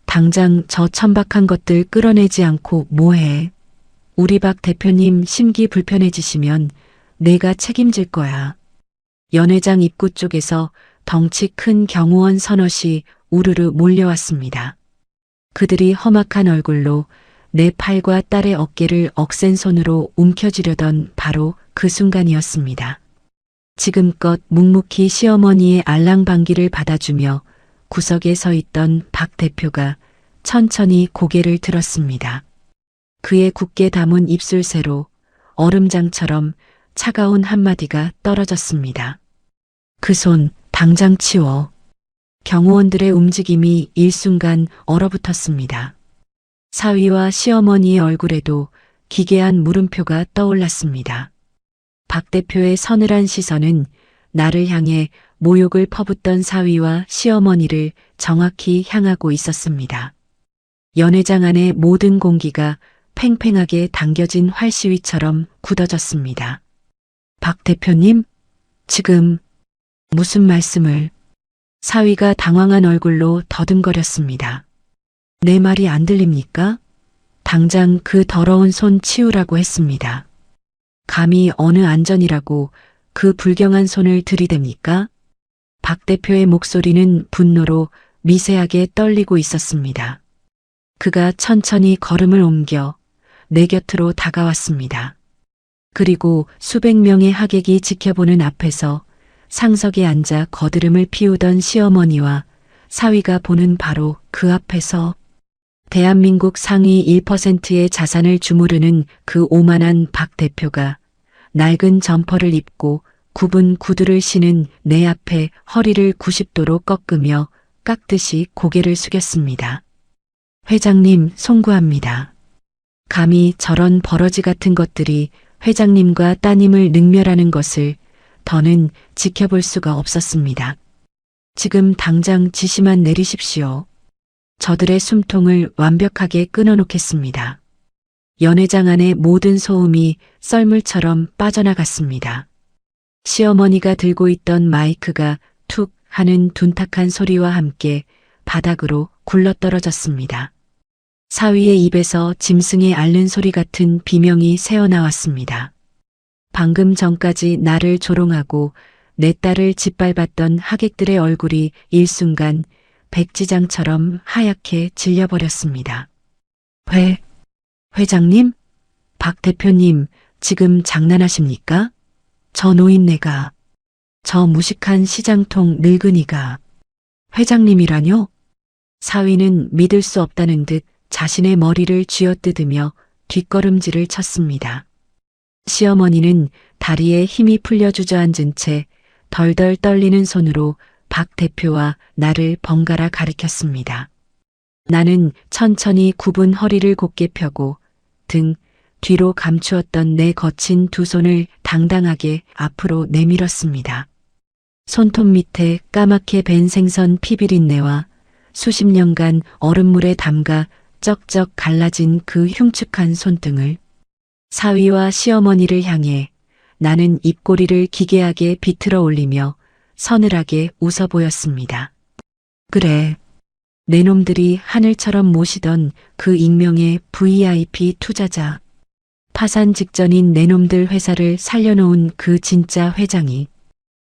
당장 저 천박한 것들 끌어내지 않고 뭐해? 우리 박 대표님 심기 불편해지시면 내가 책임질 거야. 연회장 입구 쪽에서 덩치 큰 경호원 서너시 우르르 몰려왔습니다. 그들이 험악한 얼굴로 내 팔과 딸의 어깨를 억센 손으로 움켜쥐려던 바로 그 순간이었습니다. 지금껏 묵묵히 시어머니의 알랑방기를 받아주며 구석에 서 있던 박 대표가 천천히 고개를 들었습니다. 그의 굳게 담은 입술새로 얼음장처럼 차가운 한마디가 떨어졌습니다. 그 손 당장 치워. 경호원들의 움직임이 일순간 얼어붙었습니다. 사위와 시어머니의 얼굴에도 기괴한 물음표가 떠올랐습니다. 박 대표의 서늘한 시선은 나를 향해 모욕을 퍼붓던 사위와 시어머니를 정확히 향하고 있었습니다. 연회장 안의 모든 공기가 팽팽하게 당겨진 활시위처럼 굳어졌습니다. 박 대표님, 지금 무슨 말씀을? 사위가 당황한 얼굴로 더듬거렸습니다. 내 말이 안 들립니까? 당장 그 더러운 손 치우라고 했습니다. 감히 어느 안전이라고 그 불경한 손을 들이댑니까? 박 대표의 목소리는 분노로 미세하게 떨리고 있었습니다. 그가 천천히 걸음을 옮겨 내 곁으로 다가왔습니다. 그리고 수백 명의 하객이 지켜보는 앞에서 상석에 앉아 거드름을 피우던 시어머니와 사위가 보는 바로 그 앞에서 대한민국 상위 1%의 자산을 주무르는 그 오만한 박 대표가 낡은 점퍼를 입고 굽은 구두를 신은 내 앞에 허리를 90도로 꺾으며 깎듯이 고개를 숙였습니다. 회장님, 송구합니다. 감히 저런 버러지 같은 것들이 회장님과 따님을 능멸하는 것을 더는 지켜볼 수가 없었습니다. 지금 당장 지시만 내리십시오. 저들의 숨통을 완벽하게 끊어놓겠습니다. 연회장 안의 모든 소음이 썰물처럼 빠져나갔습니다. 시어머니가 들고 있던 마이크가 툭 하는 둔탁한 소리와 함께 바닥으로 굴러떨어졌습니다. 사위의 입에서 짐승이 앓는 소리 같은 비명이 새어나왔습니다. 방금 전까지 나를 조롱하고 내 딸을 짓밟았던 하객들의 얼굴이 일순간 백지장처럼 하얗게 질려버렸습니다. 회장님? 박 대표님, 지금 장난하십니까? 저 노인네가, 저 무식한 시장통 늙은이가 회장님이라뇨? 사위는 믿을 수 없다는 듯 자신의 머리를 쥐어뜯으며 뒷걸음질을 쳤습니다. 시어머니는 다리에 힘이 풀려 주저앉은 채 덜덜 떨리는 손으로 박 대표와 나를 번갈아 가리켰습니다. 나는 천천히 굽은 허리를 곧게 펴고 등 뒤로 감추었던 내 거친 두 손을 당당하게 앞으로 내밀었습니다. 손톱 밑에 까맣게 밴 생선 피비린내와 수십 년간 얼음물에 담가 쩍쩍 갈라진 그 흉측한 손등을 사위와 시어머니를 향해 나는 입꼬리를 기괴하게 비틀어 올리며 서늘하게 웃어 보였습니다. 그래, 내 놈들이 하늘처럼 모시던 그 익명의 VIP 투자자, 파산 직전인 내 놈들 회사를 살려놓은 그 진짜 회장이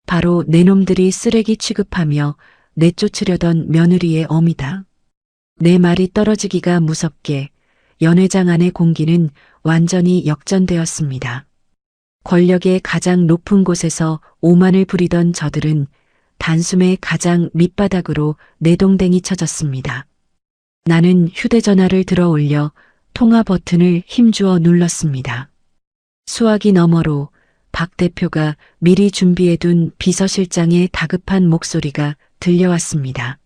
바로 내 놈들이 쓰레기 취급하며 내쫓으려던 며느리의 어미다. 내 말이 떨어지기가 무섭게 연회장 안의 공기는 완전히 역전되었습니다. 권력의 가장 높은 곳에서 오만을 부리던 저들은 단숨에 가장 밑바닥으로 내동댕이 쳐졌습니다. 나는 휴대전화를 들어 올려 통화 버튼을 힘주어 눌렀습니다. 수화기 너머로 박 대표가 미리 준비해둔 비서실장의 다급한 목소리가 들려왔습니다.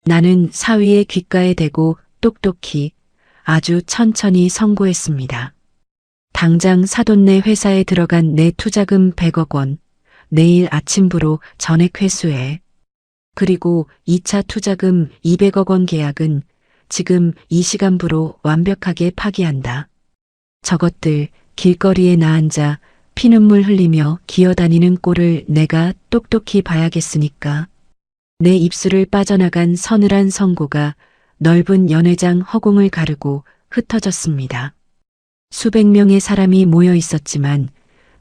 나는 사위의 귓가에 대고 똑똑히 아주 천천히 선고했습니다. 당장 사돈네 회사에 들어간 내 투자금 100억 원, 내일 아침부로 전액 회수해. 그리고 2차 투자금 200억 원 계약은 지금 이 시간부로 완벽하게 파기한다. 저것들 길거리에 나앉아 피눈물 흘리며 기어다니는 꼴을 내가 똑똑히 봐야겠으니까. 내 입술을 빠져나간 서늘한 선고가 넓은 연회장 허공을 가르고 흩어졌습니다. 수백 명의 사람이 모여 있었지만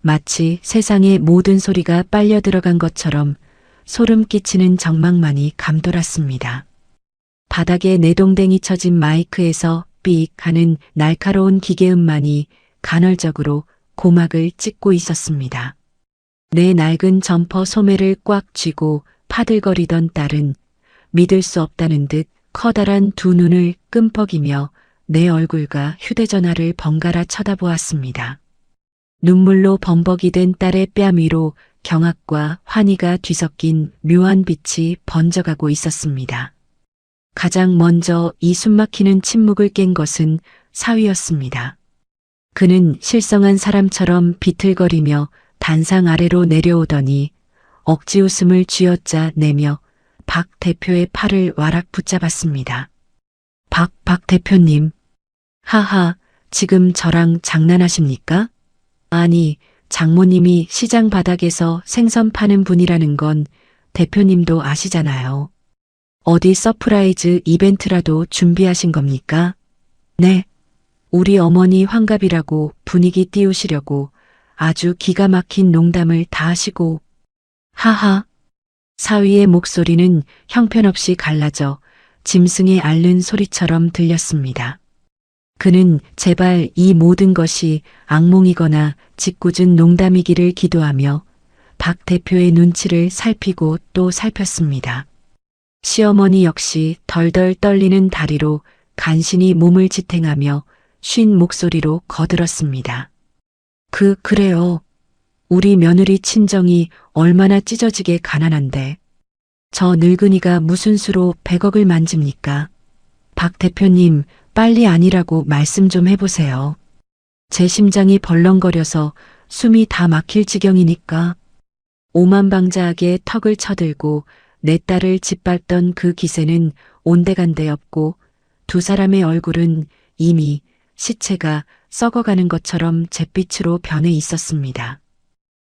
마치 세상의 모든 소리가 빨려 들어간 것처럼 소름 끼치는 정막만이 감돌았습니다. 바닥에 내동댕이 쳐진 마이크에서 삑 하는 날카로운 기계음만이 간헐적으로 고막을 찢고 있었습니다. 내 낡은 점퍼 소매를 꽉 쥐고 파들거리던 딸은 믿을 수 없다는 듯 커다란 두 눈을 끔뻑이며 내 얼굴과 휴대전화를 번갈아 쳐다보았습니다. 눈물로 범벅이 된 딸의 뺨 위로 경악과 환희가 뒤섞인 묘한 빛이 번져가고 있었습니다. 가장 먼저 이 숨막히는 침묵을 깬 것은 사위였습니다. 그는 실성한 사람처럼 비틀거리며 단상 아래로 내려오더니 억지 웃음을 쥐어짜 내며 박 대표의 팔을 와락 붙잡았습니다. 박 대표님. 하하, 지금 저랑 장난하십니까? 아니, 장모님이 시장 바닥에서 생선 파는 분이라는 건 대표님도 아시잖아요. 어디 서프라이즈 이벤트라도 준비하신 겁니까? 네. 우리 어머니 환갑이라고 분위기 띄우시려고 아주 기가 막힌 농담을 다 하시고. 하하. 사위의 목소리는 형편없이 갈라져 짐승의 앓는 소리처럼 들렸습니다. 그는 제발 이 모든 것이 악몽이거나 짓궂은 농담이기를 기도하며 박 대표의 눈치를 살피고 또 살폈습니다. 시어머니 역시 덜덜 떨리는 다리로 간신히 몸을 지탱하며 쉰 목소리로 거들었습니다. 그래요. 우리 며느리 친정이 얼마나 찢어지게 가난한데 저 늙은이가 무슨 수로 100억을 만집니까? 박 대표님, 빨리 아니라고 말씀 좀 해보세요. 제 심장이 벌렁거려서 숨이 다 막힐 지경이니까. 오만방자하게 턱을 쳐들고 내 딸을 짓밟던 그 기세는 온데간데 없고 두 사람의 얼굴은 이미 시체가 썩어가는 것처럼 잿빛으로 변해 있었습니다.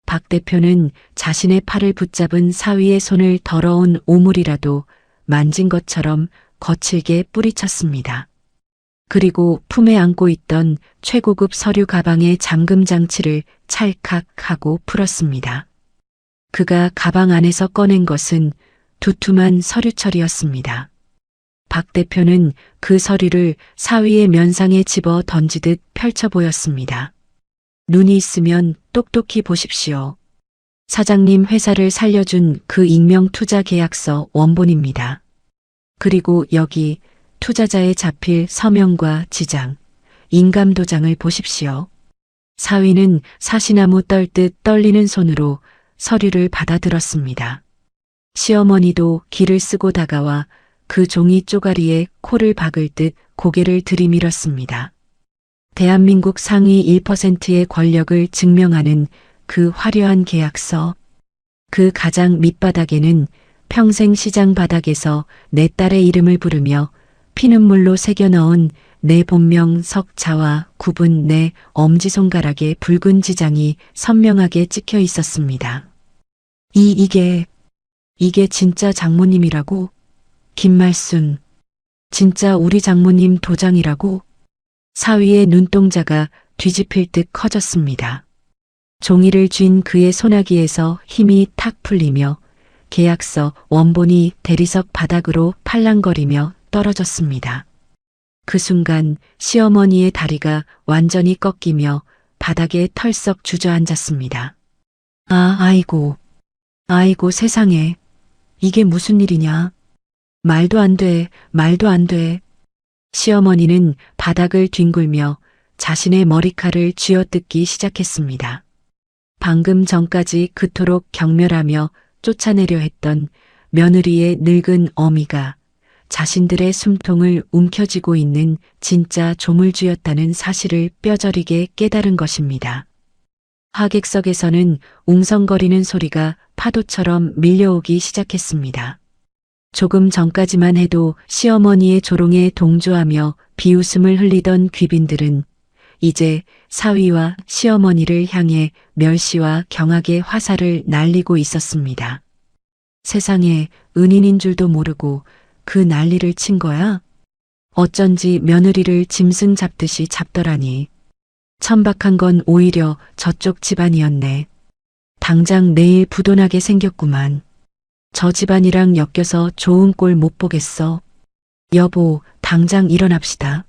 박 대표는 자신의 팔을 붙잡은 사위의 손을 더러운 오물이라도 만진 것처럼 거칠게 뿌리쳤습니다. 그리고 품에 안고 있던 최고급 서류 가방의 잠금 장치를 찰칵 하고 풀었습니다. 그가 가방 안에서 꺼낸 것은 두툼한 서류철이었습니다. 박 대표는 그 서류를 사위의 면상에 집어 던지듯 펼쳐 보였습니다. 눈이 있으면 똑똑히 보십시오. 사장님 회사를 살려준 그 익명 투자 계약서 원본입니다. 그리고 여기 투자자에 잡힐 서명과 지장, 인감 도장을 보십시오. 사위는 사시나무 떨듯 떨리는 손으로 서류를 받아들었습니다. 시어머니도 기를 쓰고 다가와 그 종이 쪼가리에 코를 박을 듯 고개를 들이밀었습니다. 대한민국 상위 1%의 권력을 증명하는 그 화려한 계약서. 그 가장 밑바닥에는 평생 시장 바닥에서 내 딸의 이름을 부르며 피눈물로 새겨 넣은 내 본명 석자와 굽은 내 엄지손가락에 붉은 지장이 선명하게 찍혀 있었습니다. 이게 진짜 장모님이라고? 김말순. 진짜 우리 장모님 도장이라고? 사위의 눈동자가 뒤집힐 듯 커졌습니다. 종이를 쥔 그의 소나기에서 힘이 탁 풀리며 계약서 원본이 대리석 바닥으로 팔랑거리며 떨어졌습니다. 그 순간 시어머니의 다리가 완전히 꺾이며 바닥에 털썩 주저앉았습니다. 아이고 세상에. 이게 무슨 일이냐. 말도 안 돼. 시어머니는 바닥을 뒹굴며 자신의 머리칼을 쥐어뜯기 시작했습니다. 방금 전까지 그토록 경멸하며 쫓아내려 했던 며느리의 늙은 어미가 자신들의 숨통을 움켜쥐고 있는 진짜 조물주였다는 사실을 뼈저리게 깨달은 것입니다. 하객석에서는 웅성거리는 소리가 파도처럼 밀려오기 시작했습니다. 조금 전까지만 해도 시어머니의 조롱에 동조하며 비웃음을 흘리던 귀빈들은 이제 사위와 시어머니를 향해 멸시와 경악의 화살을 날리고 있었습니다. 세상에, 은인인 줄도 모르고 그 난리를 친 거야? 어쩐지 며느리를 짐승 잡듯이 잡더라니. 천박한 건 오히려 저쪽 집안이었네. 당장 내일 부도나게 생겼구만. 저 집안이랑 엮여서 좋은 꼴 못 보겠어. 여보, 당장 일어납시다.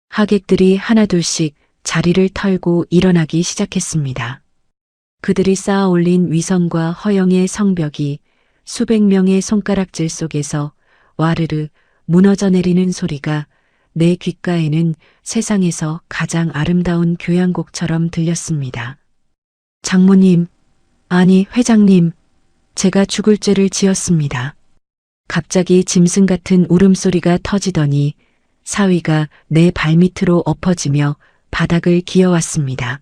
하객들이 하나둘씩 자리를 털고 일어나기 시작했습니다. 그들이 쌓아 올린 위선과 허영의 성벽이 수백 명의 손가락질 속에서 와르르 무너져 내리는 소리가 내 귓가에는 세상에서 가장 아름다운 교향곡처럼 들렸습니다. 장모님, 아니 회장님, 제가 죽을 죄를 지었습니다. 갑자기 짐승 같은 울음소리가 터지더니 사위가 내 발밑으로 엎어지며 바닥을 기어왔습니다.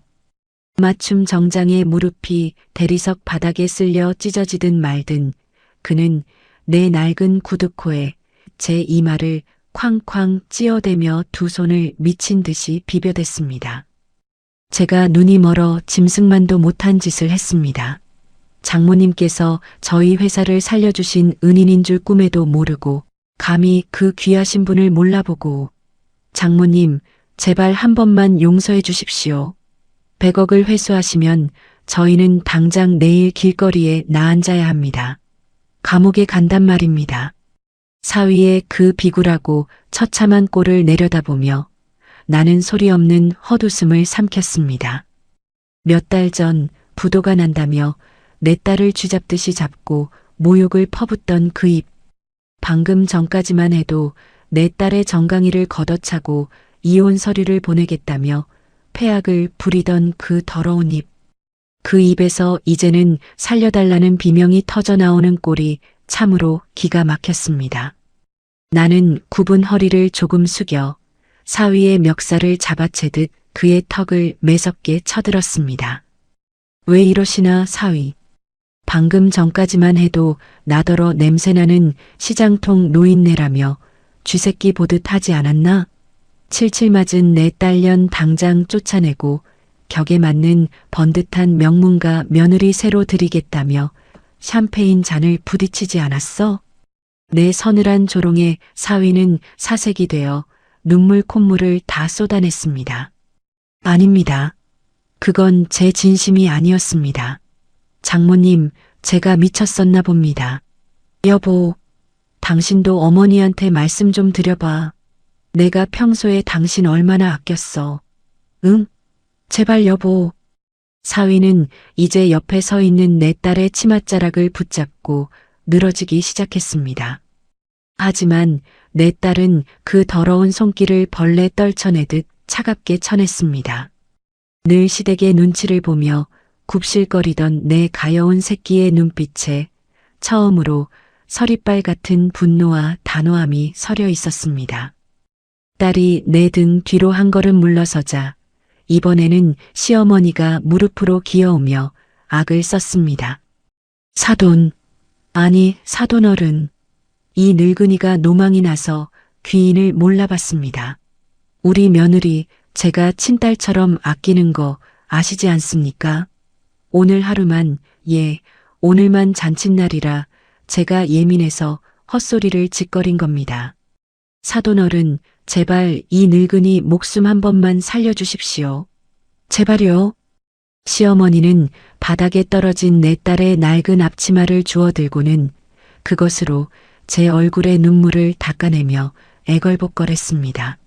맞춤 정장의 무릎이 대리석 바닥에 쓸려 찢어지든 말든 그는 내 낡은 구두코에 제 이마를 쾅쾅 찧어대며 두 손을 미친 듯이 비벼댔습니다. 제가 눈이 멀어 짐승만도 못한 짓을 했습니다. 장모님께서 저희 회사를 살려주신 은인인 줄 꿈에도 모르고 감히 그 귀하신 분을 몰라보고 장모님 제발 한 번만 용서해 주십시오. 100억을 회수하시면 저희는 당장 내일 길거리에 나앉아야 합니다. 감옥에 간단 말입니다. 사위의 그 비굴하고 처참한 꼴을 내려다보며 나는 소리 없는 헛웃음을 삼켰습니다. 몇 달 전 부도가 난다며 내 딸을 쥐잡듯이 잡고 모욕을 퍼붓던 그 입. 방금 전까지만 해도 내 딸의 정강이를 걷어차고 이혼 서류를 보내겠다며 폐악을 부리던 그 더러운 입. 그 입에서 이제는 살려달라는 비명이 터져나오는 꼴이 참으로 기가 막혔습니다. 나는 굽은 허리를 조금 숙여 사위의 멱살을 잡아채듯 그의 턱을 매섭게 쳐들었습니다. 왜 이러시나 사위. 방금 전까지만 해도 나더러 냄새나는 시장통 노인네라며 쥐새끼 보듯 하지 않았나? 칠칠 맞은 내 딸년 당장 쫓아내고 격에 맞는 번듯한 명문가 며느리 새로 들이겠다며 샴페인 잔을 부딪히지 않았어? 내 서늘한 조롱에 사위는 사색이 되어 눈물 콧물을 다 쏟아냈습니다. 아닙니다. 그건 제 진심이 아니었습니다. 장모님, 제가 미쳤었나 봅니다. 여보, 당신도 어머니한테 말씀 좀 드려봐. 내가 평소에 당신 얼마나 아꼈어. 응? 제발 여보. 사위는 이제 옆에 서 있는 내 딸의 치맛자락을 붙잡고 늘어지기 시작했습니다. 하지만 내 딸은 그 더러운 손길을 벌레 떨쳐내듯 차갑게 쳐냈습니다. 늘 시댁의 눈치를 보며 굽실거리던 내 가여운 새끼의 눈빛에 처음으로 서리빨 같은 분노와 단호함이 서려 있었습니다. 딸이 내 등 뒤로 한 걸음 물러서자 이번에는 시어머니가 무릎으로 기어오며 악을 썼습니다. 사돈, 아니 사돈어른. 이 늙은이가 노망이 나서 귀인을 몰라봤습니다. 우리 며느리 제가 친딸처럼 아끼는 거 아시지 않습니까? 오늘 하루만, 오늘만 잔칫날이라 제가 예민해서 헛소리를 짓거린 겁니다. 사돈어른, 제발 이 늙은이 목숨 한 번만 살려주십시오. 제발요. 시어머니는 바닥에 떨어진 내 딸의 낡은 앞치마를 주워들고는 그것으로 제 얼굴에 눈물을 닦아내며 애걸복걸했습니다.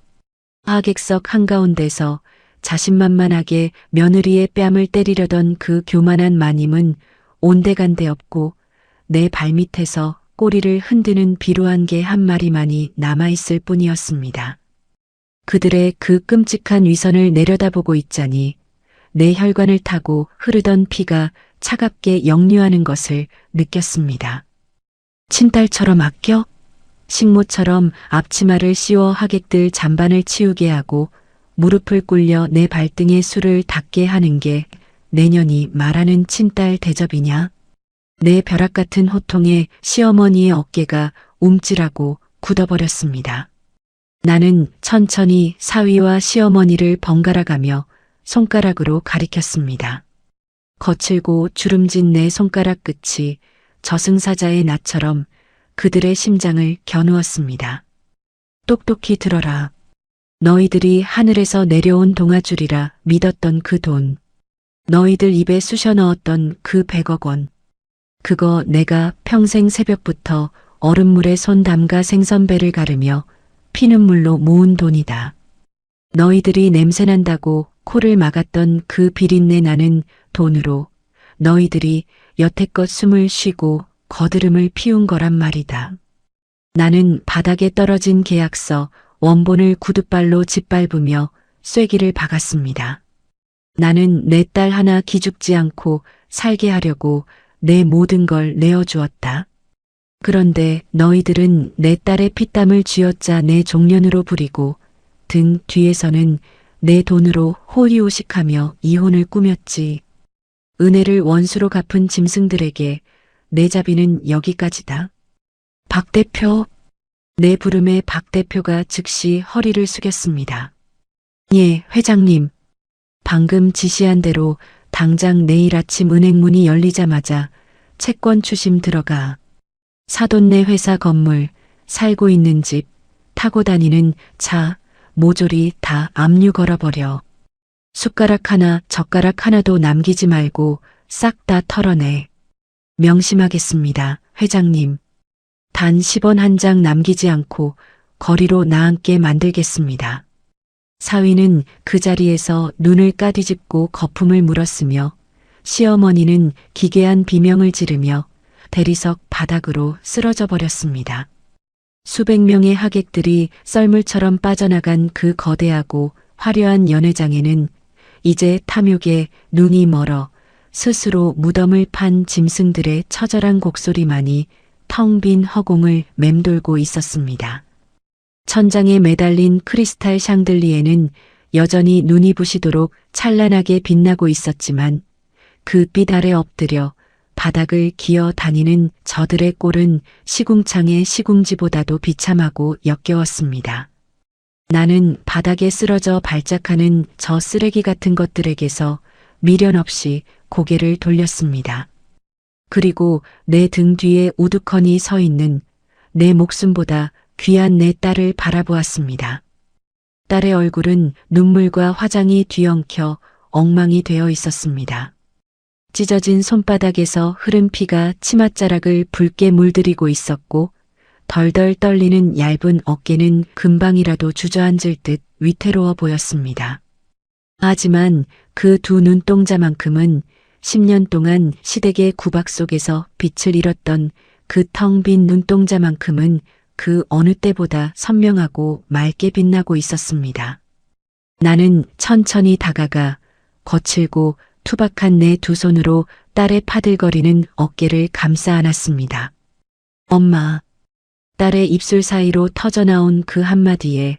하객석 한가운데서 자신만만하게 며느리의 뺨을 때리려던 그 교만한 마님은 온데간데 없고 내 발밑에서 꼬리를 흔드는 비루한 개 한 마리만이 남아있을 뿐이었습니다. 그들의 그 끔찍한 위선을 내려다보고 있자니 내 혈관을 타고 흐르던 피가 차갑게 역류하는 것을 느꼈습니다. 친딸처럼 아껴? 식모처럼 앞치마를 씌워 하객들 잔반을 치우게 하고 무릎을 꿇려 내 발등에 술을 닦게 하는 게 내년이 말하는 친딸 대접이냐? 내 벼락 같은 호통에 시어머니의 어깨가 움찔하고 굳어버렸습니다. 나는 천천히 사위와 시어머니를 번갈아 가며 손가락으로 가리켰습니다. 거칠고 주름진 내 손가락 끝이 저승사자의 낫처럼 그들의 심장을 겨누었습니다. 똑똑히 들어라. 너희들이 하늘에서 내려온 동아줄이라 믿었던 그 돈. 너희들 입에 쑤셔 넣었던 그 100억 원. 그거 내가 평생 새벽부터 얼음물에 손 담가 생선배를 가르며 피눈물로 모은 돈이다. 너희들이 냄새난다고 코를 막았던 그 비린내 나는 돈으로 너희들이 여태껏 숨을 쉬고 거드름을 피운 거란 말이다. 나는 바닥에 떨어진 계약서 원본을 구둣발로 짓밟으며 쐐기를 박았습니다. 나는 내 딸 하나 기죽지 않고 살게 하려고 내 모든 걸 내어주었다. 그런데 너희들은 내 딸의 피땀을 쥐어짜 내 종년으로 부리고 등 뒤에서는 내 돈으로 호의호식하며 이혼을 꾸몄지. 은혜를 원수로 갚은 짐승들에게 내 자비는 여기까지다. 박 대표. 내 부름에 박 대표가 즉시 허리를 숙였습니다. 예, 회장님. 방금 지시한 대로 당장 내일 아침 은행문이 열리자마자 채권 추심 들어가. 사돈네 회사 건물, 살고 있는 집, 타고 다니는 차, 모조리 다 압류 걸어버려. 숟가락 하나, 젓가락 하나도 남기지 말고 싹 다 털어내. 명심하겠습니다, 회장님. 단 10원 한 장 남기지 않고 거리로 나앉게 만들겠습니다. 사위는 그 자리에서 눈을 까뒤집고 거품을 물었으며 시어머니는 기괴한 비명을 지르며 대리석 바닥으로 쓰러져 버렸습니다. 수백 명의 하객들이 썰물처럼 빠져나간 그 거대하고 화려한 연회장에는 이제 탐욕에 눈이 멀어 스스로 무덤을 판 짐승들의 처절한 곡소리만이 텅 빈 허공을 맴돌고 있었습니다. 천장에 매달린 크리스탈 샹들리에는 여전히 눈이 부시도록 찬란하게 빛나고 있었지만 그 빛 아래 엎드려 바닥을 기어 다니는 저들의 꼴은 시궁창의 시궁지보다도 비참하고 역겨웠습니다. 나는 바닥에 쓰러져 발작하는 저 쓰레기 같은 것들에게서 미련 없이 고개를 돌렸습니다. 그리고 내 등 뒤에 우두커니 서 있는 내 목숨보다 귀한 내 딸을 바라보았습니다. 딸의 얼굴은 눈물과 화장이 뒤엉켜 엉망이 되어 있었습니다. 찢어진 손바닥에서 흐른 피가 치맛자락을 붉게 물들이고 있었고 덜덜 떨리는 얇은 어깨는 금방이라도 주저앉을 듯 위태로워 보였습니다. 하지만 그 두 눈동자만큼은 10년 동안 시댁의 구박 속에서 빛을 잃었던 그 텅 빈 눈동자만큼은 그 어느 때보다 선명하고 맑게 빛나고 있었습니다. 나는 천천히 다가가 거칠고 투박한 내 두 손으로 딸의 파들거리는 어깨를 감싸 안았습니다. 엄마. 딸의 입술 사이로 터져나온 그 한마디에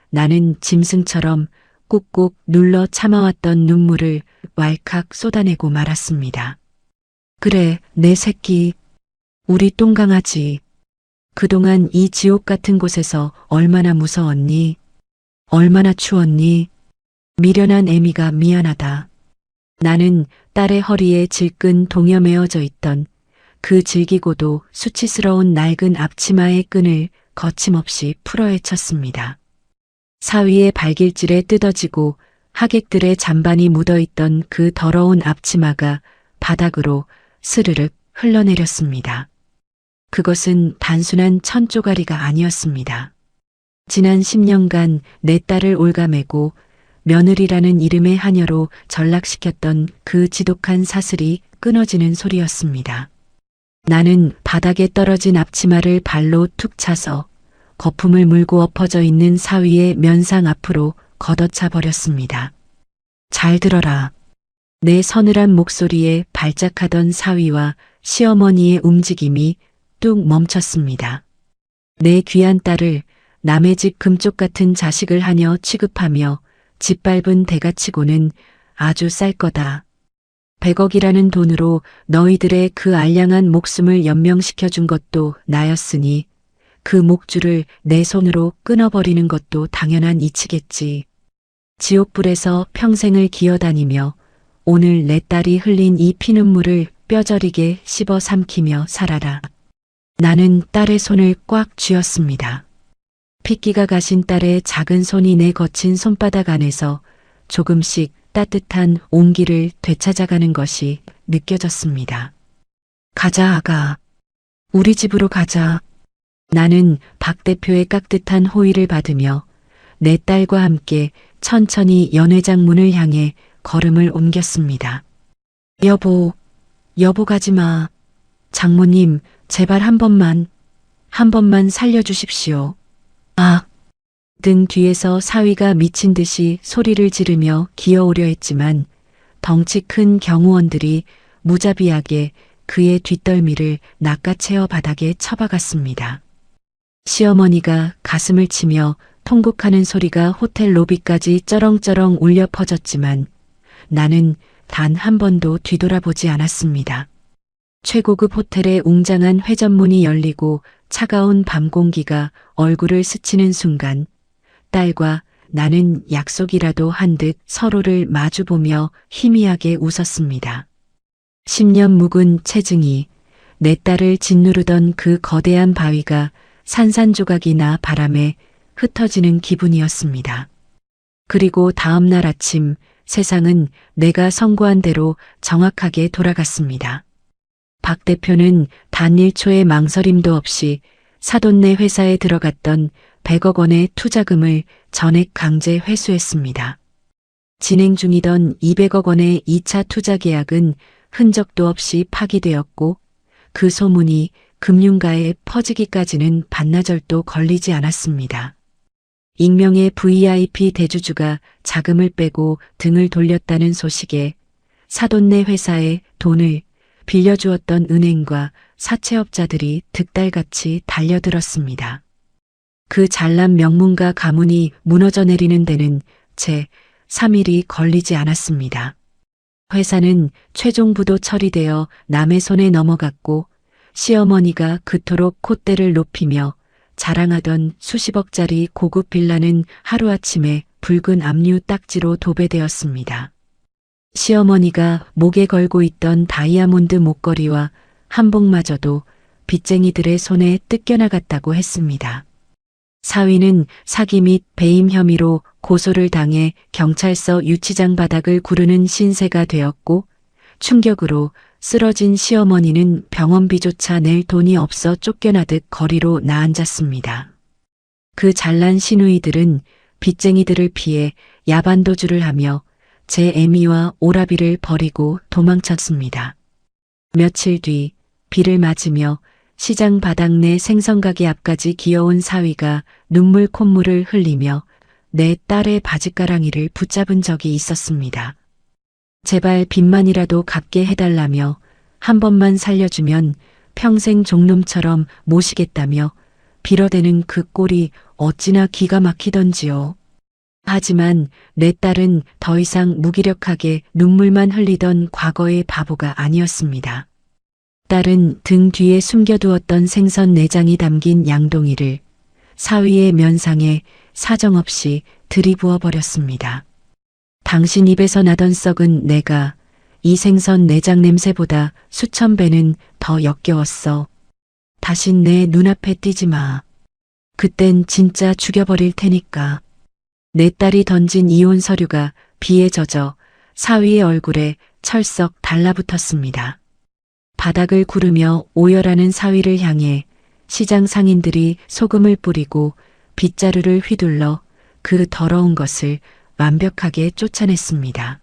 나는 짐승처럼 꾹꾹 눌러 참아왔던 눈물을 왈칵 쏟아내고 말았습니다. 그래, 내 새끼. 우리 똥강아지. 그동안 이 지옥 같은 곳에서 얼마나 무서웠니? 얼마나 추웠니? 미련한 애미가 미안하다. 나는 딸의 허리에 질끈 동여매어져 있던 그 질기고도 수치스러운 낡은 앞치마의 끈을 거침없이 풀어헤쳤습니다. 사위의 발길질에 뜯어지고 하객들의 잔반이 묻어있던 그 더러운 앞치마가 바닥으로 스르륵 흘러내렸습니다. 그것은 단순한 천조가리가 아니었습니다. 지난 10년간 내 딸을 올가매고 며느리라는 이름의 하녀로 전락시켰던 그 지독한 사슬이 끊어지는 소리였습니다. 나는 바닥에 떨어진 앞치마를 발로 툭 차서 거품을 물고 엎어져 있는 사위의 면상 앞으로 걷어차 버렸습니다. 잘 들어라. 내 서늘한 목소리에 발작하던 사위와 시어머니의 움직임이 뚝 멈췄습니다. 내 귀한 딸을 남의 집 금쪽 같은 자식을 하녀 취급하며 짓밟은 대가치고는 아주 쌀 거다. 100억이라는 돈으로 너희들의 그 알량한 목숨을 연명시켜 준 것도 나였으니 그 목줄을 내 손으로 끊어버리는 것도 당연한 이치겠지. 지옥불에서 평생을 기어다니며 오늘 내 딸이 흘린 이 피눈물을 뼈저리게 씹어 삼키며 살아라. 나는 딸의 손을 꽉 쥐었습니다. 핏기가 가신 딸의 작은 손이 내 거친 손바닥 안에서 조금씩 따뜻한 온기를 되찾아가는 것이 느껴졌습니다. 가자, 아가. 우리 집으로 가자. 나는 박 대표의 깍듯한 호의를 받으며 내 딸과 함께 천천히 연회장 문을 향해 걸음을 옮겼습니다. 여보 가지 마. 장모님, 제발 한 번만 살려주십시오. 아! 등 뒤에서 사위가 미친 듯이 소리를 지르며 기어오려 했지만 덩치 큰 경호원들이 무자비하게 그의 뒷덜미를 낚아채어 바닥에 처박았습니다. 시어머니가 가슴을 치며 통곡하는 소리가 호텔 로비까지 쩌렁쩌렁 울려 퍼졌지만 나는 단 한 번도 뒤돌아보지 않았습니다. 최고급 호텔의 웅장한 회전문이 열리고 차가운 밤 공기가 얼굴을 스치는 순간 딸과 나는 약속이라도 한 듯 서로를 마주보며 희미하게 웃었습니다. 10년 묵은 체증이 내 딸을 짓누르던 그 거대한 바위가 산산조각이 나 바람에 흩어지는 기분이었습니다. 그리고 다음 날 아침 세상은 내가 선고한 대로 정확하게 돌아갔습니다. 박 대표는 단 1초의 망설임도 없이 사돈네 회사에 들어갔던 100억 원의 투자금을 전액 강제 회수했습니다. 진행 중이던 200억 원의 2차 투자 계약은 흔적도 없이 파기되었고 그 소문이 금융가에 퍼지기까지는 반나절도 걸리지 않았습니다. 익명의 VIP 대주주가 자금을 빼고 등을 돌렸다는 소식에 사돈네 회사에 돈을 빌려주었던 은행과 사채업자들이 득달같이 달려들었습니다. 그 잘난 명문가 가문이 무너져 내리는 데는 채 3일이 걸리지 않았습니다. 회사는 최종 부도 처리되어 남의 손에 넘어갔고 시어머니가 그토록 콧대를 높이며 자랑하던 수십억짜리 고급 빌라는 하루아침에 붉은 압류 딱지로 도배되었습니다. 시어머니가 목에 걸고 있던 다이아몬드 목걸이와 한복마저도 빚쟁이들의 손에 뜯겨나갔다고 했습니다. 사위는 사기 및 배임 혐의로 고소를 당해 경찰서 유치장 바닥을 구르는 신세가 되었고 충격으로 쓰러진 시어머니는 병원비조차 낼 돈이 없어 쫓겨나듯 거리로 나앉았습니다. 그 잘난 시누이들은 빚쟁이들을 피해 야반도주를 하며 제 애미와 오라비를 버리고 도망쳤습니다. 며칠 뒤 비를 맞으며 시장 바닥 내 생선가게 앞까지 기어온 사위가 눈물 콧물을 흘리며 내 딸의 바짓가랑이를 붙잡은 적이 있었습니다. 제발 빚만이라도 갚게 해달라며 한 번만 살려주면 평생 종놈처럼 모시겠다며 빌어대는 그 꼴이 어찌나 기가 막히던지요. 하지만 내 딸은 더 이상 무기력하게 눈물만 흘리던 과거의 바보가 아니었습니다. 딸은 등 뒤에 숨겨두었던 생선 내장이 담긴 양동이를 사위의 면상에 사정없이 들이부어 버렸습니다. 당신 입에서 나던 썩은 내가 이 생선 내장 냄새보다 수천 배는 더 역겨웠어. 다신 내 눈앞에 띄지 마. 그땐 진짜 죽여버릴 테니까. 내 딸이 던진 이혼 서류가 비에 젖어 사위의 얼굴에 철썩 달라붙었습니다. 바닥을 구르며 오열하는 사위를 향해 시장 상인들이 소금을 뿌리고 빗자루를 휘둘러 그 더러운 것을 완벽하게 쫓아냈습니다.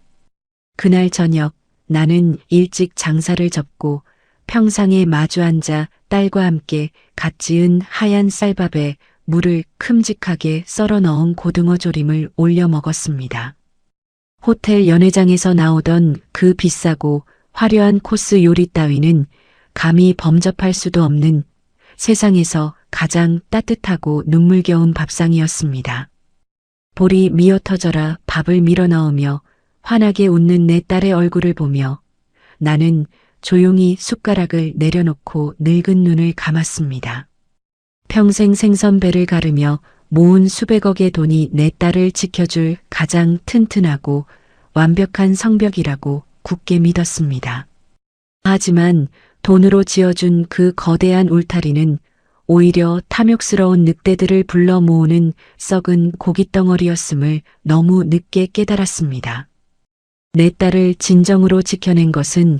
그날 저녁 나는 일찍 장사를 접고 평상에 마주 앉아 딸과 함께 갓 지은 하얀 쌀밥에 물을 큼직하게 썰어 넣은 고등어 조림을 올려 먹었습니다. 호텔 연회장에서 나오던 그 비싸고 화려한 코스 요리 따위는 감히 범접할 수도 없는 세상에서 가장 따뜻하고 눈물겨운 밥상이었습니다. 볼이 미어터져라 밥을 밀어넣으며 환하게 웃는 내 딸의 얼굴을 보며 나는 조용히 숟가락을 내려놓고 늙은 눈을 감았습니다. 평생 생선배를 가르며 모은 수백억의 돈이 내 딸을 지켜줄 가장 튼튼하고 완벽한 성벽이라고 굳게 믿었습니다. 하지만 돈으로 지어준 그 거대한 울타리는 오히려 탐욕스러운 늑대들을 불러 모으는 썩은 고깃덩어리였음을 너무 늦게 깨달았습니다. 내 딸을 진정으로 지켜낸 것은